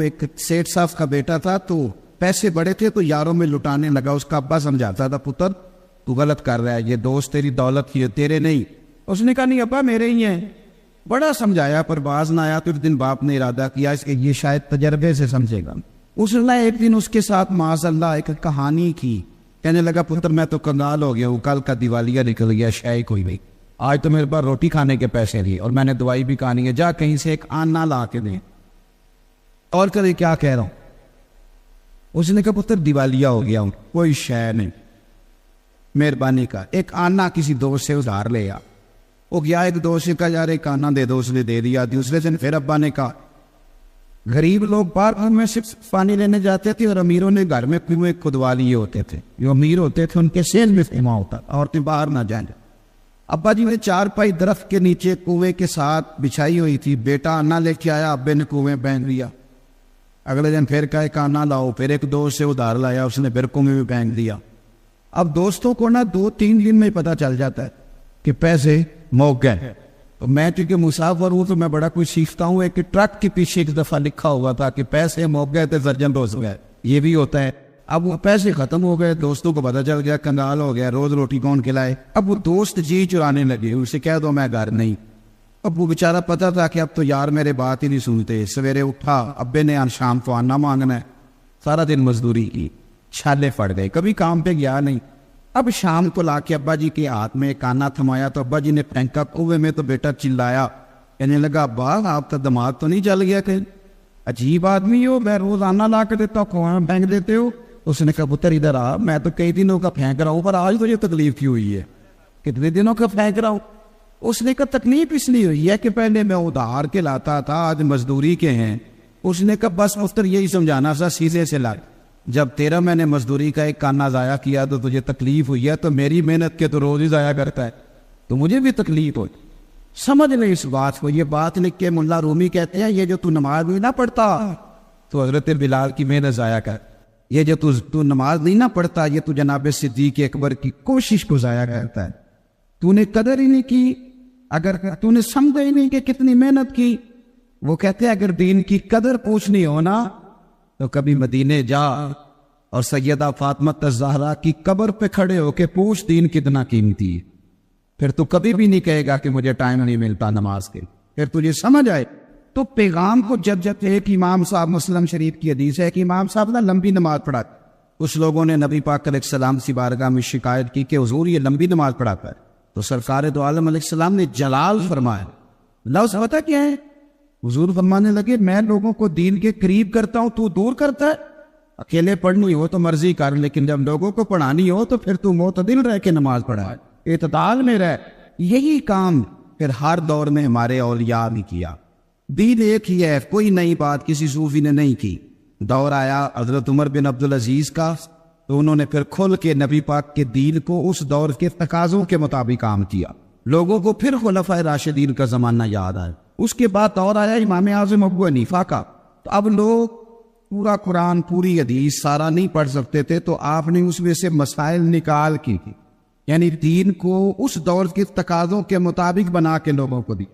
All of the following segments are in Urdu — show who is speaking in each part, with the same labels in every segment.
Speaker 1: ایک سیٹ صاحب کا بیٹا تھا، تو پیسے بڑے تھے تو یاروں میں لٹانے لگا. اس کا ابا سمجھاتا تھا پتر تو غلط کر رہا ہے، یہ دوست تیری دولت کی ہے، تیرے نہیں. اس نے کہا نہیں ابا میرے ہی ہیں. بڑا سمجھایا پر باز نہ آیا. تو ایک دن باپ نے ارادہ کیا اس کے یہ شاید تجربے سے سمجھے گا. اس نے ایک دن اس کے ساتھ معاذ اللہ ایک کہانی کی. کہنے لگا پتر میں تو کنگال ہو گیا ہوں، کل کا دیوالیہ نکل گیا، شے کوئی نہیں. آج تو میرے پاس روٹی کھانے کے پیسے نہیں اور میں نے دوائی بھی کھانی ہے، جا کہیں سے ایک آنا لا کے دیں. اور کرے کیا کہہ رہا ہوں. اس نے کہا پتر دیوالیہ ہو گیا ہوں، کوئی شے نہیں، مہربانی کا ایک آنا کسی دوست سے ادھار لے آ. وہ گیا ایک دوست سے کہا یار ایک آنا دے دو، اس نے دے دیا. دوسرے دن پھر ابا نے کہا غریب لوگ باہر میں صرف پانی لینے جاتے تھے اور امیروں نے گھر میں کنویں کھدوا لیے ہوتے تھے. جو امیر ہوتے تھے ان کے سیل میں فیما ہوتا، عورتیں باہر نہ جائیں. ابا جی نے 4 پائی درخت کے نیچے کنویں کے ساتھ بچھائی ہوئی تھی. بیٹا آنا لے کے آیا، ابے نے کنویں پھینک دیا. اگلے دن پھر کہا ایک آنا لاؤ، پھر ایک دوست سے ادھار لایا، اس نے پھر کنویں میں پھینک دیا. اب دوستوں کو نا 2-3 دن میں پتہ چل جاتا ہے کہ پیسے موک گئے. تو میں چونکہ مسافر ہوں تو میں بڑا کچھ سیکھتا ہوں. ایک ٹرک کے پیچھے ایک دفعہ لکھا ہوا تھا کہ پیسے موک گئے تو درجن روز گئے. یہ بھی ہوتا ہے. اب وہ پیسے ختم ہو گئے، دوستوں کو پتہ چل گیا، کنگال ہو گیا، روز روٹی کون کھلائے. اب وہ دوست جی چرانے لگے، اسے کہہ دو میں گھر نہیں. اب وہ بیچارہ پتا تھا کہ اب تو یار میرے بات ہی نہیں سنتے. سویرے اٹھا، ابے نے شام کو آنا مانگنا ہے. سارا دن مزدوری کی، چھالے پڑ گئے، کبھی کام پہ گیا نہیں. اب شام کو لا کے ابا جی کے ہاتھ میں ایک آنا تھمایا تو ابا جی نے پھینکا کنویں میں. تو بیٹا چلایا، کہنے لگا ابا آپ کا دماغ تو نہیں چل گیا؟ کہ عجیب آدمی ہو، میں روز آنا لا کے دیتا ہوں، کنویں میں پھینک دیتے ہو. اس نے کہا پتر ادھر آ، میں تو کئی دنوں کا پھینک رہا ہوں پر آج تجھے تکلیف کیوں ہوئی ہے؟ کتنے دنوں کا پھینک رہا ہوں؟ اس نے کہا تکلیف اس لیے ہوئی ہے کہ پہلے میں ادھار کے لاتا تھا، آج مزدوری کے ہیں. اس نے کہا بس مفتر یہی سمجھانا تھا، سیدھے سے لا. جب تیرا میں نے مزدوری کا ایک کانا ضائع کیا تو تجھے تکلیف ہوئی ہے، تو میری محنت کے تو روز ہی ضائع کرتا ہے تو مجھے بھی تکلیف ہوئی. سمجھ لیں اس بات کو. یہ بات لکھ کے ملا رومی کہتے ہیں یہ جو تو نماز نہیں نہ پڑھتا تو حضرت بلال کی محنت ضائع کر. یہ جو تو نماز نہیں نہ پڑھتا یہ تو جناب صدیق اکبر کی کوشش کو ضائع کرتا ہے. تو نے قدر ہی نہیں کی، اگر تو نے سمجھا ہی نہیں کہ کتنی محنت کی. وہ کہتے ہیں اگر دین کی قدر پوچھنی ہو نا تو کبھی مدینے جا اور سیدہ فاطمہ الزہرا کی قبر پہ کھڑے ہو کے پوچھ دین کتنا قیمتی ہے. پھر تو کبھی بھی نہیں کہے گا کہ مجھے ٹائم نہیں ملتا نماز کے. پھر تجھے سمجھ آئے. تو پیغام کو جب ایک امام صاحب، مسلم شریف کی حدیث ہے کہ امام صاحب نا لمبی نماز پڑھاتے. کچھ لوگوں نے نبی پاک علیہ السلام سی بارگاہ میں شکایت کی کہ حضور یہ لمبی نماز پڑھاتا ہے. تو سرکار دو عالم علیہ السلام نے جلال فرمایا. لفظ پتہ کیا ہے؟ حضور فرمانے لگے میں لوگوں کو دین کے قریب کرتا ہوں، تو دور کرتا ہے. اکیلے پڑھنی ہو تو مرضی کر، لیکن جب لوگوں کو پڑھانی ہو تو پھر تو معتدل رہ کے نماز پڑھا، اعتدال میں رہ. یہی کام پھر ہر دور میں ہمارے اولیاء نے کیا. دین ایک ہی ہے، کوئی نئی بات کسی صوفی نے نہیں کی. دور آیا حضرت عمر بن عبدالعزیز کا تو انہوں نے پھر کھل کے نبی پاک کے دین کو اس دور کے تقاضوں کے مطابق کام کیا. لوگوں کو پھر خلفائے راشدین کا زمانہ یاد آیا. اس کے بعد دور آیا امام اعظم ابو حنیفہ کا. تو اب لوگ پورا قرآن، پوری حدیث سارا نہیں پڑھ سکتے تھے تو آپ نے اس میں سے مسائل نکال کی، یعنی دین کو اس دور کے تقاضوں کے مطابق بنا کے لوگوں کو دی.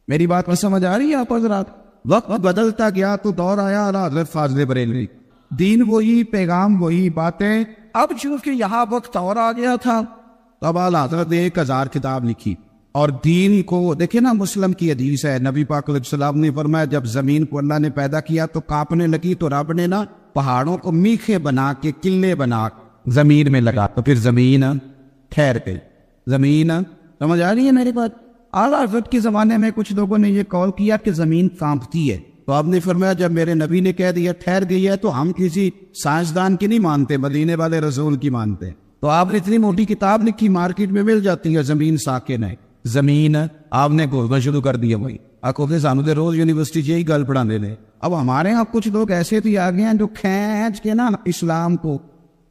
Speaker 1: میری بات میں سمجھ آ رہی ہے آپ حضرات؟ وقت بدلتا گیا تو دور آیا حضرت فاضل بریلوی. دین وہی، پیغام وہی، باتیں. اب چونکہ یہاں وقت اور آ گیا تھا تو اب حضرت نے 1000 کتاب لکھی. اور دین کو دیکھیں نا، مسلم کی حدیث ہے، نبی پاک علیہ السلام نے فرمایا جب زمین کو اللہ نے پیدا کیا تو کانپنے لگی تو رب نے نا پہاڑوں کو میخے بنا کے، قلعے بنا زمین میں لگا تو پھر زمین ٹھہر گئی. زمین سمجھ آ رہی ہے میری بات؟ اعلیٰ حضرت کے زمانے میں کچھ لوگوں نے یہ قول کیا کہ زمین کانپتی ہے، تو آپ نے فرمایا جب میرے نبی نے کہہ دیا ٹھہر گئی ہے تو ہم کسی سائنسدان کی نہیں مانتے، مدینے والے رسول کی مانتے. تو آپ نے اتنی موٹی کتاب لکھی، مارکیٹ میں مل جاتی ہے، زمین ساکن ہے. زمین آپ نے گھوسنا شروع کر دیا. بھائی آپ کو سانو دے روز یونیورسٹی یہی گل پڑھانے لے. اب ہمارے یہاں کچھ لوگ ایسے بھی آ گئے ہیں جو کھینچ کے نا اسلام کو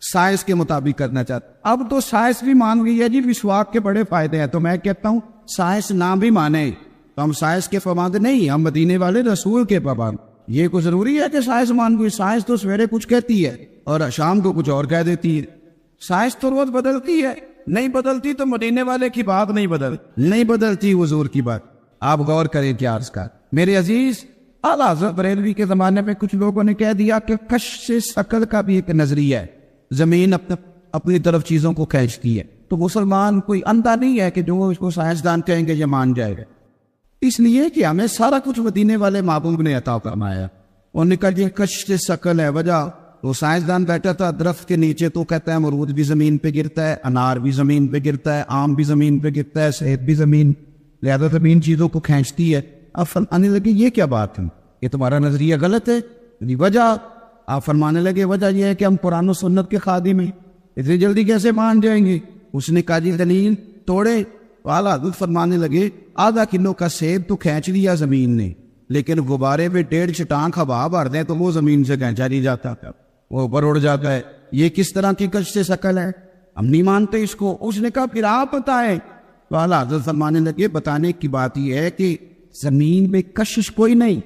Speaker 1: سائنس کے مطابق کرنا چاہتے. اب تو سائنس بھی مان گئی ہے جی مسواک کے بڑے فائدے ہیں. تو میں کہتا ہوں سائنس نہ بھی مانے تو ہم سائنس کے پابند نہیں، ہم مدینے والے رسول کے پابند. یہ کوئی ضروری ہے کہ سائنس مان گئی؟ سائنس تو سویرے کچھ کہتی ہے اور شام کو کچھ اور کہہ دیتی ہے. سائنس تو روز بدلتی ہے. نہیں بدلتی تو مدینے والے کی بات نہیں بدلتی حضور کی بات. آپ غور کریں کیا عرض کا. میرے عزیز اعلیٰ حضرت بریلوی کے زمانے میں کچھ لوگوں نے کہہ دیا کہ کشف شکل کا بھی ایک نظریہ ہے، زمین اپنی طرف چیزوں کو کھینچتی ہے، تو مسلمان کوئی اندھا نہیں ہے کہ جو اس کو سائنسدان کہیں گے یہ مان جائے گا، اس لیے کہ ہمیں سارا کچھ مدینے والے محبوب نے عطا فرمایا۔ اور نکل یہ کشف شکل ہے وجہ، وہ سائنسدان بیٹھا تھا درخت کے نیچے تو کہتا ہے امرود بھی زمین پہ گرتا ہے، انار بھی زمین پہ گرتا ہے، آم بھی زمین پہ گرتا ہے، صحت بھی زمین، لہذا زمین چیزوں کو کھینچتی ہے۔ اب فرمانے لگے یہ کیا بات ہے، یہ تمہارا نظریہ غلط ہے۔ وجہ آپ فرمانے لگے وجہ یہ ہے کہ ہم قرآن و سنت کے خادم ہیں، اتنی جلدی کیسے مان جائیں گے؟ اس نے کہا جی دلیل توڑے۔ اعلیٰ حضرت فرمانے لگے آدھا کلو کا سیب تو کھینچ لیا زمین نے، لیکن غبارے میں 1.5 چٹان ہوا بھر دیں تو وہ زمین سے کھینچا نہیں جاتا، وہ اوپر اڑ جاتا ہے۔ یہ کس طرح کی کشش شکل ہے، ہم نہیں مانتے اس کو۔ اس نے کہا پھر آپ بتائیں۔ تو اعلیٰ حضرت فرمانے لگے بتانے کی بات یہ ہے کہ زمین میں کشش کوئی نہیں،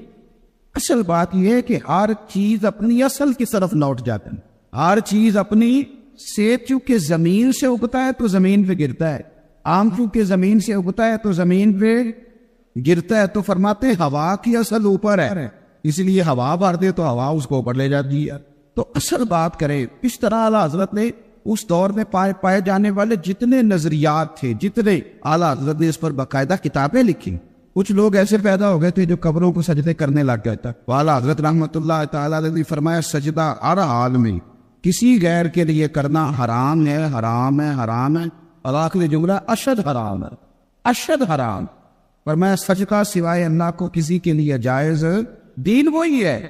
Speaker 1: اصل بات یہ ہے کہ ہر چیز اپنی اصل کی طرف لوٹ جاتا ہے، ہر چیز اپنی سیب چونکہ زمین سے اگتا ہے تو زمین پہ گرتا ہے، آم چونکہ زمین سے اگتا ہے تو زمین پہ گرتا ہے، تو فرماتے ہیں ہوا کی اصل اوپر ہے، اس لیے ہوا بھر دے تو ہوا اس کو اوپر لے جاتی ہے۔ تو اصل بات کریں اس طرح اعلیٰ حضرت نے اس دور میں پائے جانے والے جتنے نظریات تھے، جتنے اعلیٰ حضرت نے اس پر باقاعدہ کتابیں لکھی۔ کچھ لوگ ایسے پیدا ہو گئے تھے جو قبروں کو سجدے کرنے لگ گئے تھے، اعلیٰ حضرت رحمۃ اللہ تعالیٰ نے فرمایا سجدہ ہر حال میں کسی غیر کے لیے کرنا حرام ہے، حرام ہے، حرام ہے، اور آخری جملہ اشد حرام ہے، اشد حرام۔ فرمایا سجدہ سوائے اللہ کو کسی کے لیے جائز دین وہی ہے،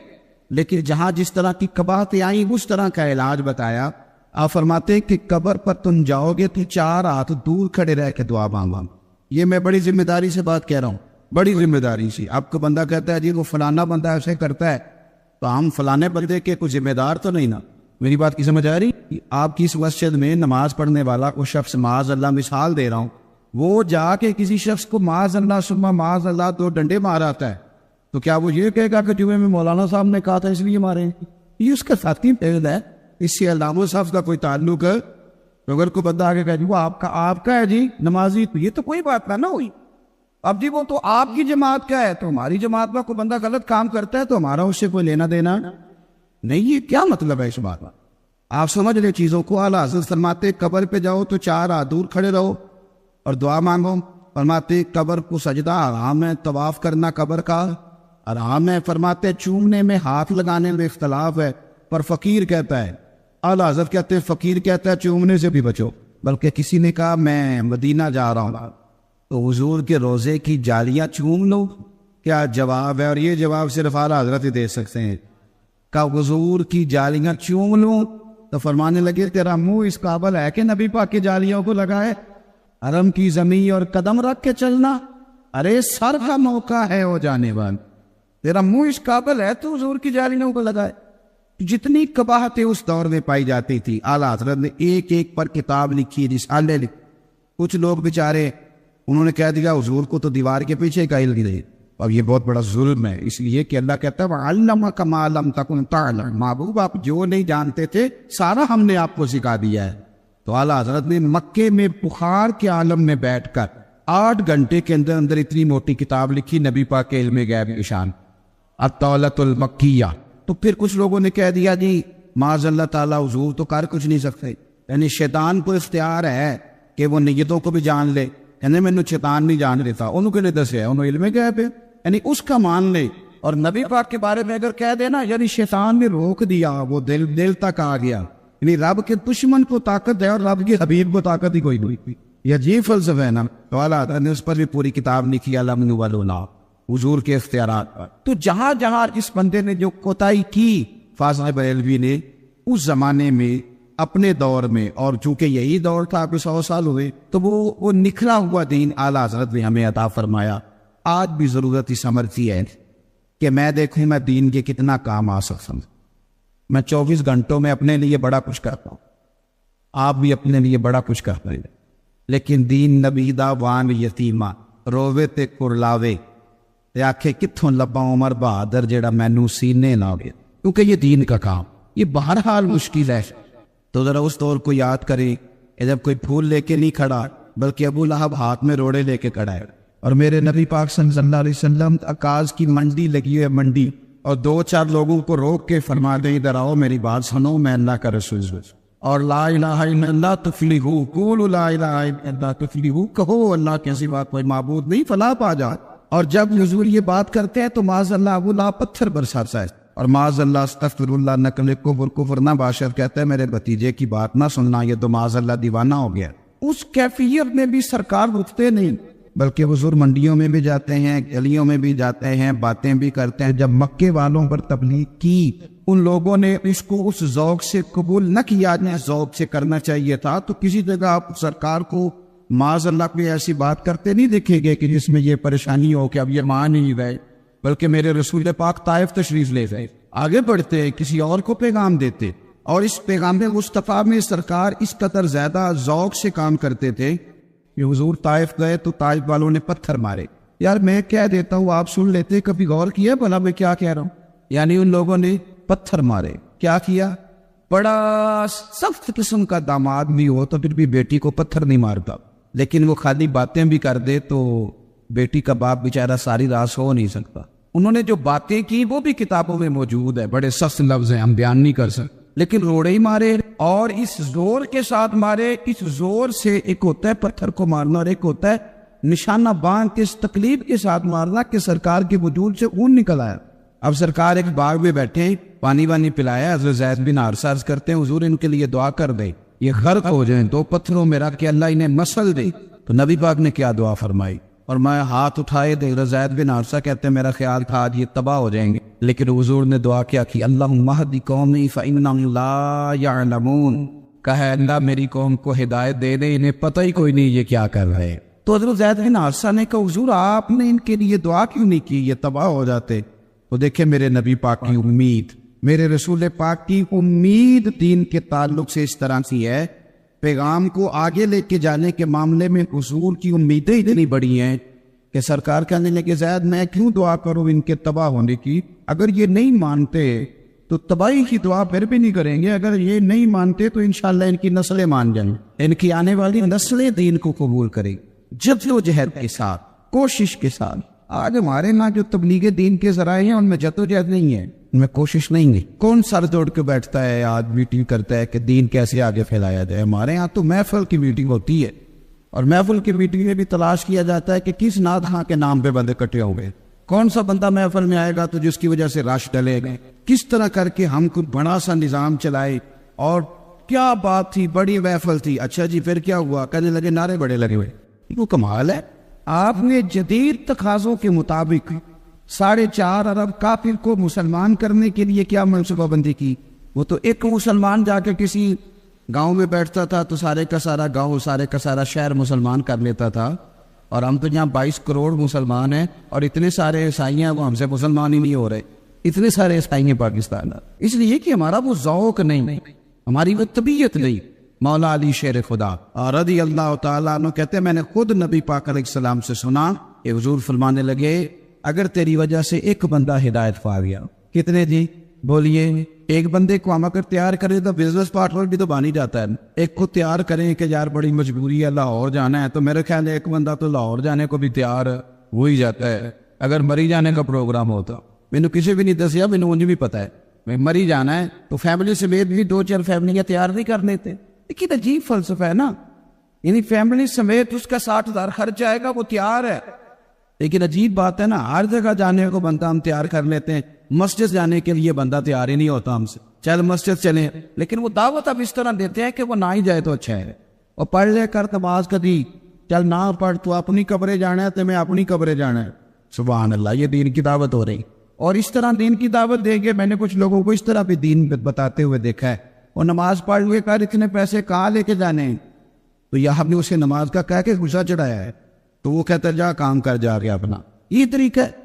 Speaker 1: لیکن جہاں جس طرح کی قباحتیں آئیں اس طرح کا علاج بتایا۔ آپ فرماتے ہیں کہ قبر پر تم جاؤ گے تو 4 ہاتھ دور کھڑے رہ کے دعا مانگو۔ یہ میں بڑی ذمہ داری سے بات کہہ رہا ہوں، بڑی ذمہ داری سے۔ آپ کو بندہ کہتا ہے جی وہ فلانا بندہ ایسے کرتا ہے تو ہم فلانے بندے کے کوئی ذمہ دار تو نہیں نا؟ میری بات کی سمجھ آ رہی؟ آپ کی اس مسجد میں نماز پڑھنے والا وہ شخص معاذ اللہ مثال دے رہا ہوں، وہ جا کے کسی شخص کو معاذ اللہ ثم معاذ اللہ 2 ڈنڈے مار آتا ہے تو کیا وہ یہ کہے گا کہ جمعے میں مولانا صاحب نے کہا تھا اس لیے مارے؟ یہ اس کا ساتھی فعل ہے، اس سے علامہ صاحب کا کوئی تعلق ہے؟ اگر کوئی بندہ آگے کہہ جی وہ آپ کا ہے جی نمازی، تو یہ تو کوئی بات نہ ہوئی۔ اب جی وہ تو آپ کی جماعت کا ہے، تو ہماری جماعت میں کوئی بندہ غلط کام کرتا ہے تو ہمارا اس سے کوئی لینا دینا نہیں۔ یہ کیا مطلب ہے اس بات کا؟ آپ سمجھ لیں چیزوں کو۔ اعلیٰ حضرت فرماتے قبر پہ جاؤ تو 4 ہاتھ دور کھڑے رہو اور دعا مانگو۔ فرماتے قبر کو سجدہ حرام ہے، طواف کرنا قبر کا حرام ہے۔ فرماتے چومنے میں ہاتھ لگانے میں اختلاف ہے، پر فقیر کہتا ہے، اعلیٰ حضرت کہتے ہیں فقیر کہتا ہے چومنے سے بھی بچو۔ بلکہ کسی نے کہا میں مدینہ جا رہا ہوں تو حضور کے روزے کی جالیاں چوم لو، کیا جواب ہے؟ اور یہ جواب صرف اعلیٰ حضرت ہی دے سکتے ہیں۔ کہ حضور کی جالیاں چوم لوں تو فرمانے لگے تیرا منہ اس قابل ہے کہ نبی پاک کی جالیوں کو لگائے؟ حرم کی زمین اور قدم رکھ کے چلنا، ارے سر کا موقع ہے ہو جانے والا، تیرا منہ اس قابل ہے تو حضور کی جالیوں کو لگائے۔ جتنی قباحتیں اس دور میں پائی جاتی تھی اعلیٰ حضرت نے ایک ایک پر کتاب لکھی، رسالے لکھی۔ کچھ لوگ بیچارے انہوں نے کہہ دیا حضور کو تو دیوار کے پیچھے کا علم دے، اب یہ بہت بڑا ظلم ہے، اس لیے کہ اللہ کہتا ہے وَعَلَّمَكَ مَا لَمْ تَكُنْ تَعْلَمْ، محبوب آپ جو نہیں جانتے تھے سارا ہم نے آپ کو سکھا دیا ہے۔ تو اعلیٰ حضرت نے مکے میں بخار کے عالم میں بیٹھ کر 8 گھنٹے کے اندر اندر اتنی موٹی کتاب لکھی، نبی پاک کے علم غیب کی شان، الطولۃ المکیہ۔ تو پھر کچھ لوگوں نے کہہ دیا جی معاذ اللہ تعالیٰ حضور تو کر کچھ نہیں سکتے، یعنی شیطان کو اختیار ہے کہ وہ نیتوں کو بھی جان لے، یعنی میں شیطان نہیں جان لیتا، انہوں کے لیے دسے انہوں علم غیب ہے، یعنی اس کا مان لے۔ اور نبی پاک کے بارے میں اگر کہہ دینا یعنی شیطان نے روک دیا، وہ دل تک آ گیا، یعنی رب کے دشمن کو طاقت ہے اور رب کے حبیب کو طاقت ہی کوئی نہیں۔ یہ عجیب فلسفہ ہے نا۔ تو اعلیٰ نے اس پر بھی پوری کتاب لکھی علم والولا، حضور کے اختیارات پر۔ تو جہاں جہاں اس بندے نے جو کوتاہی کی فاضل بریلوی نے اس زمانے میں اپنے دور میں، اور چونکہ یہی دور تھا، آپ 100 سال ہوئے، تو وہ نکھلا ہوا دین اعلیٰ حضرت نے ہمیں عطا فرمایا۔ آج بھی ضرورت اس عمر کی ہے کہ میں دیکھوں میں دین کے کتنا کام آ سکتا ہوں۔ میں 24 گھنٹوں میں اپنے لیے بڑا کچھ کرتا ہوں، آپ بھی اپنے لیے بڑا کچھ کرتے ہیں، لیکن دین نبیدہ وان یتیمہ رووے تے کرلاوے تے آکھے کتھوں لبا عمر بہادر جیڑا مینوں سینے لاوے، کیونکہ یہ دین کا کام یہ بہرحال مشکل ہے۔ تو ذرا اس دور کو یاد کریں، جب کوئی پھول لے کے نہیں کھڑا بلکہ ابو لہب ہاتھ میں روڑے لے کے کھڑا ہے، اور میرے نبی پاک صلی اللہ علیہ وسلم عکاظ کی منڈی لگی ہے، منڈی، اور 2-4 لوگوں کو روک کے فرما دیں ادھر آؤ میری بات سنو، میں اللہ کا رسول ہوں، اور لا الہ الا اللہ تفلحوا، قولوا لا الہ الا اللہ تفلحوا، کہو اللہ کے سوا کوئی معبود نہیں، فلاح پا جائے۔ اور جب حضور یہ بات کرتے ہیں تو معاذ اللہ وہ لا پتھر برساتا ہے، اور معاذ اللہ استغفر اللہ نقل کفر نہ باشد کہتا ہے میرے بھتیجے کی بات نہ سننا، یہ تو معاذ اللہ دیوانہ ہو گیا۔ اس کیفیت میں بھی سرکار رکتے نہیں، بلکہ حضور منڈیوں میں بھی جاتے ہیں، گلیوں میں بھی جاتے ہیں، باتیں بھی کرتے ہیں۔ جب مکے والوں پر تبلیغ کی ان لوگوں نے اس کو اس ذوق سے قبول نہ کیا جس ذوق سے کرنا چاہیے تھا، تو کسی جگہ آپ سرکار کو معاذ اللہ کوئی ایسی بات کرتے نہیں دیکھیں گے کہ جس میں یہ پریشانی ہو کہ اب یہ مان نہیں گئے، بلکہ میرے رسول پاک طائف تشریف لے گئے، آگے بڑھتے کسی اور کو پیغام دیتے، اور اس پیغام مصطفیٰ میں سرکار اس قدر زیادہ ذوق سے کام کرتے تھے کہ حضور طائف گئے تو طائف والوں نے پتھر مارے۔ یار میں کہہ دیتا ہوں آپ سن لیتے، کبھی غور کیا بھلا میں کیا کہہ رہا ہوں؟ یعنی ان لوگوں نے پتھر مارے، کیا کیا؟ بڑا سخت قسم کا داماد بھی ہو تو پھر بھی بیٹی کو پتھر نہیں مارتا، لیکن وہ خالی باتیں بھی کر دے تو بیٹی کا باپ بیچارہ ساری رات سو نہیں سکتا۔ انہوں نے جو باتیں کی وہ بھی کتابوں میں موجود ہے، بڑے سخت لفظ ہیں، ہم بیان نہیں کر سکتے، لیکن روڑے ہی مارے، اور اس زور کے ساتھ مارے۔ اس زور سے ایک ہوتا ہے پتھر کو مارنا اور ایک ہوتا ہے نشانہ باندھ کے اس تکلیف کے ساتھ مارنا کہ سرکار کے وجود سے خون نکل آیا۔ اب سرکار ایک باغ میں بیٹھے، پانی وانی پلایا، حضرت زید بن حارثہ عرض کرتے ہیں حضور ان کے لیے دعا کر دیں، یہ غرق ہو جائیں، 2 پتھروں میں رکھ کے اللہ انہیں مسل دے۔ تو نبی پاک نے کیا دعا فرمائی؟ اور میں ہاتھ اٹھائے حضرت زید بن حارثہ کہتے ہیں میرا خیال تھا آج یہ تباہ ہو جائیں گے، لیکن حضور نے دعا کیا کہ اللہم اہد قومی فانہم لا یعلمون، کہا اللہ میری قوم کو ہدایت دے دے، انہیں پتہ ہی کوئی نہیں یہ کیا کر رہے ہیں۔ تو حضرت زید بن حارثہ نے کہا حضور آپ نے ان کے لیے دعا کیوں نہیں کی، یہ تباہ ہو جاتے۔ تو دیکھیں میرے نبی پاک کی امید، میرے رسول پاک کی امید دین کے تعلق سے اس طرح سی ہے، پیغام کو آگے لے کے جانے کے معاملے میں حضور کی امیدیں اتنی بڑی ہیں کہ سرکار کہنے لگے زید میں کیوں دعا کروں ان کے تباہ ہونے کی، اگر یہ نہیں مانتے تو تباہی کی دعا پھر بھی نہیں کریں گے، اگر یہ نہیں مانتے تو انشاءاللہ ان کی نسلیں مان جائیں، ان کی آنے والی نسلیں دین کو قبول کریں، جدوجہد کے ساتھ، کوشش کے ساتھ۔ آج ہمارے ہاں جو تبلیغ دین کے ذرائع ہیں ان میں جدوجہد نہیں ہے، ان میں کوشش نہیں ہے۔ کون سر توڑ کے بیٹھتا ہے آج میٹنگ کرتا ہے کہ دین کیسے آگے پھیلایا جائے؟ ہمارے ہاں تو محفل کی میٹنگ ہوتی ہے، اور محفل کی میٹنگ میں بھی تلاش کیا جاتا ہے کہ کس نعت خاں کے نام پہ بندے کٹے ہوئے، کون سا بندہ محفل میں آئے گا تو جس کی وجہ سے رش ڈلے گئے، کس طرح کر کے ہم کچھ بڑا سا نظام چلائے، اور کیا بات تھی، بڑی محفل تھی، اچھا جی پھر کیا ہوا، کہنے لگے نعرے بڑے لگے ہوئے۔ وہ کمال ہے، آپ نے جدید تقاضوں کے مطابق 4.5 ارب کافر کو مسلمان کرنے کے لیے کیا منصوبہ بندی کی؟ وہ تو ایک مسلمان جا کے کسی گاؤں میں بیٹھتا تھا تو سارے کا سارا گاؤں، سارے کا سارا شہر مسلمان کر لیتا تھا، اور ہم تو یہاں 22 کروڑ مسلمان ہیں اور اتنے سارے عیسائی ہیں، وہ ہم سے مسلمان ہی نہیں ہو رہے، اتنے سارے عیسائی ہیں پاکستان میں، اس لیے کہ ہمارا وہ ذوق نہیں، ہماری وہ طبیعت نہیں۔ مولا علی شیر خدا رضی اللہ تعالیٰ عنہ کہتے ہیں میں نے خود نبی پاک علیہ السلام سے سنا کہ حضور فرمانے لگے اگر تیری وجہ سے ایک بندہ ہدایت پا گیا، کتنے جی بولیے، ایک بندے کو ہم اگر تیار کریں تو بزنس پارٹنر بھی تو بن ہی جاتا ہے، ایک کو تیار کریں کہ یار بڑی مجبوری ہے لاہور جانا ہے، تو میرے خیال ہے ایک بندہ تو لاہور جانے کو بھی تیار ہو ہی جاتا ہے۔ اگر مری جانے کا پروگرام ہوتا، مینوں کسی بھی نہیں دسیا، مینوں انج بھی پتا ہے میں مری جانا ہے تو فیملی سمیت بھی 2-4 فیملیاں تیار نہیں کر لیتے۔ لیکن عجیب فلسفہ ہے نا، یعنی فیملی سمیت اس کا 60,000 خرچ آئے گا، وہ تیار ہے، لیکن عجیب بات ہے نا، ہر جگہ جانے کو بندہ ہم تیار کر لیتے ہیں، مسجد جانے کے لیے بندہ تیار ہی نہیں ہوتا ہم سے، چل مسجد چلیں، لیکن وہ دعوت اب اس طرح دیتے ہیں کہ وہ نہ ہی جائے تو اچھا ہے، اور پڑھ لے کر نماز کبھی، چل نہ پڑھ تو اپنی قبریں جانا ہے تو میں اپنی قبریں جانا ہے۔ سبحان اللہ، یہ دین کی دعوت ہو رہی، اور اس طرح دین کی دعوت دیں گے۔ میں نے کچھ لوگوں کو اس طرح بھی دین بتاتے ہوئے دیکھا ہے، اور نماز پڑھ لے کر اتنے پیسے کہاں لے کے جانے ہیں، تو یہ ہم نے اسے نماز کا کہہ کے غصہ چڑھایا ہے، تو وہ کہتا ہے جا کام کر جا کے اپنا۔ یہ طریقہ ہے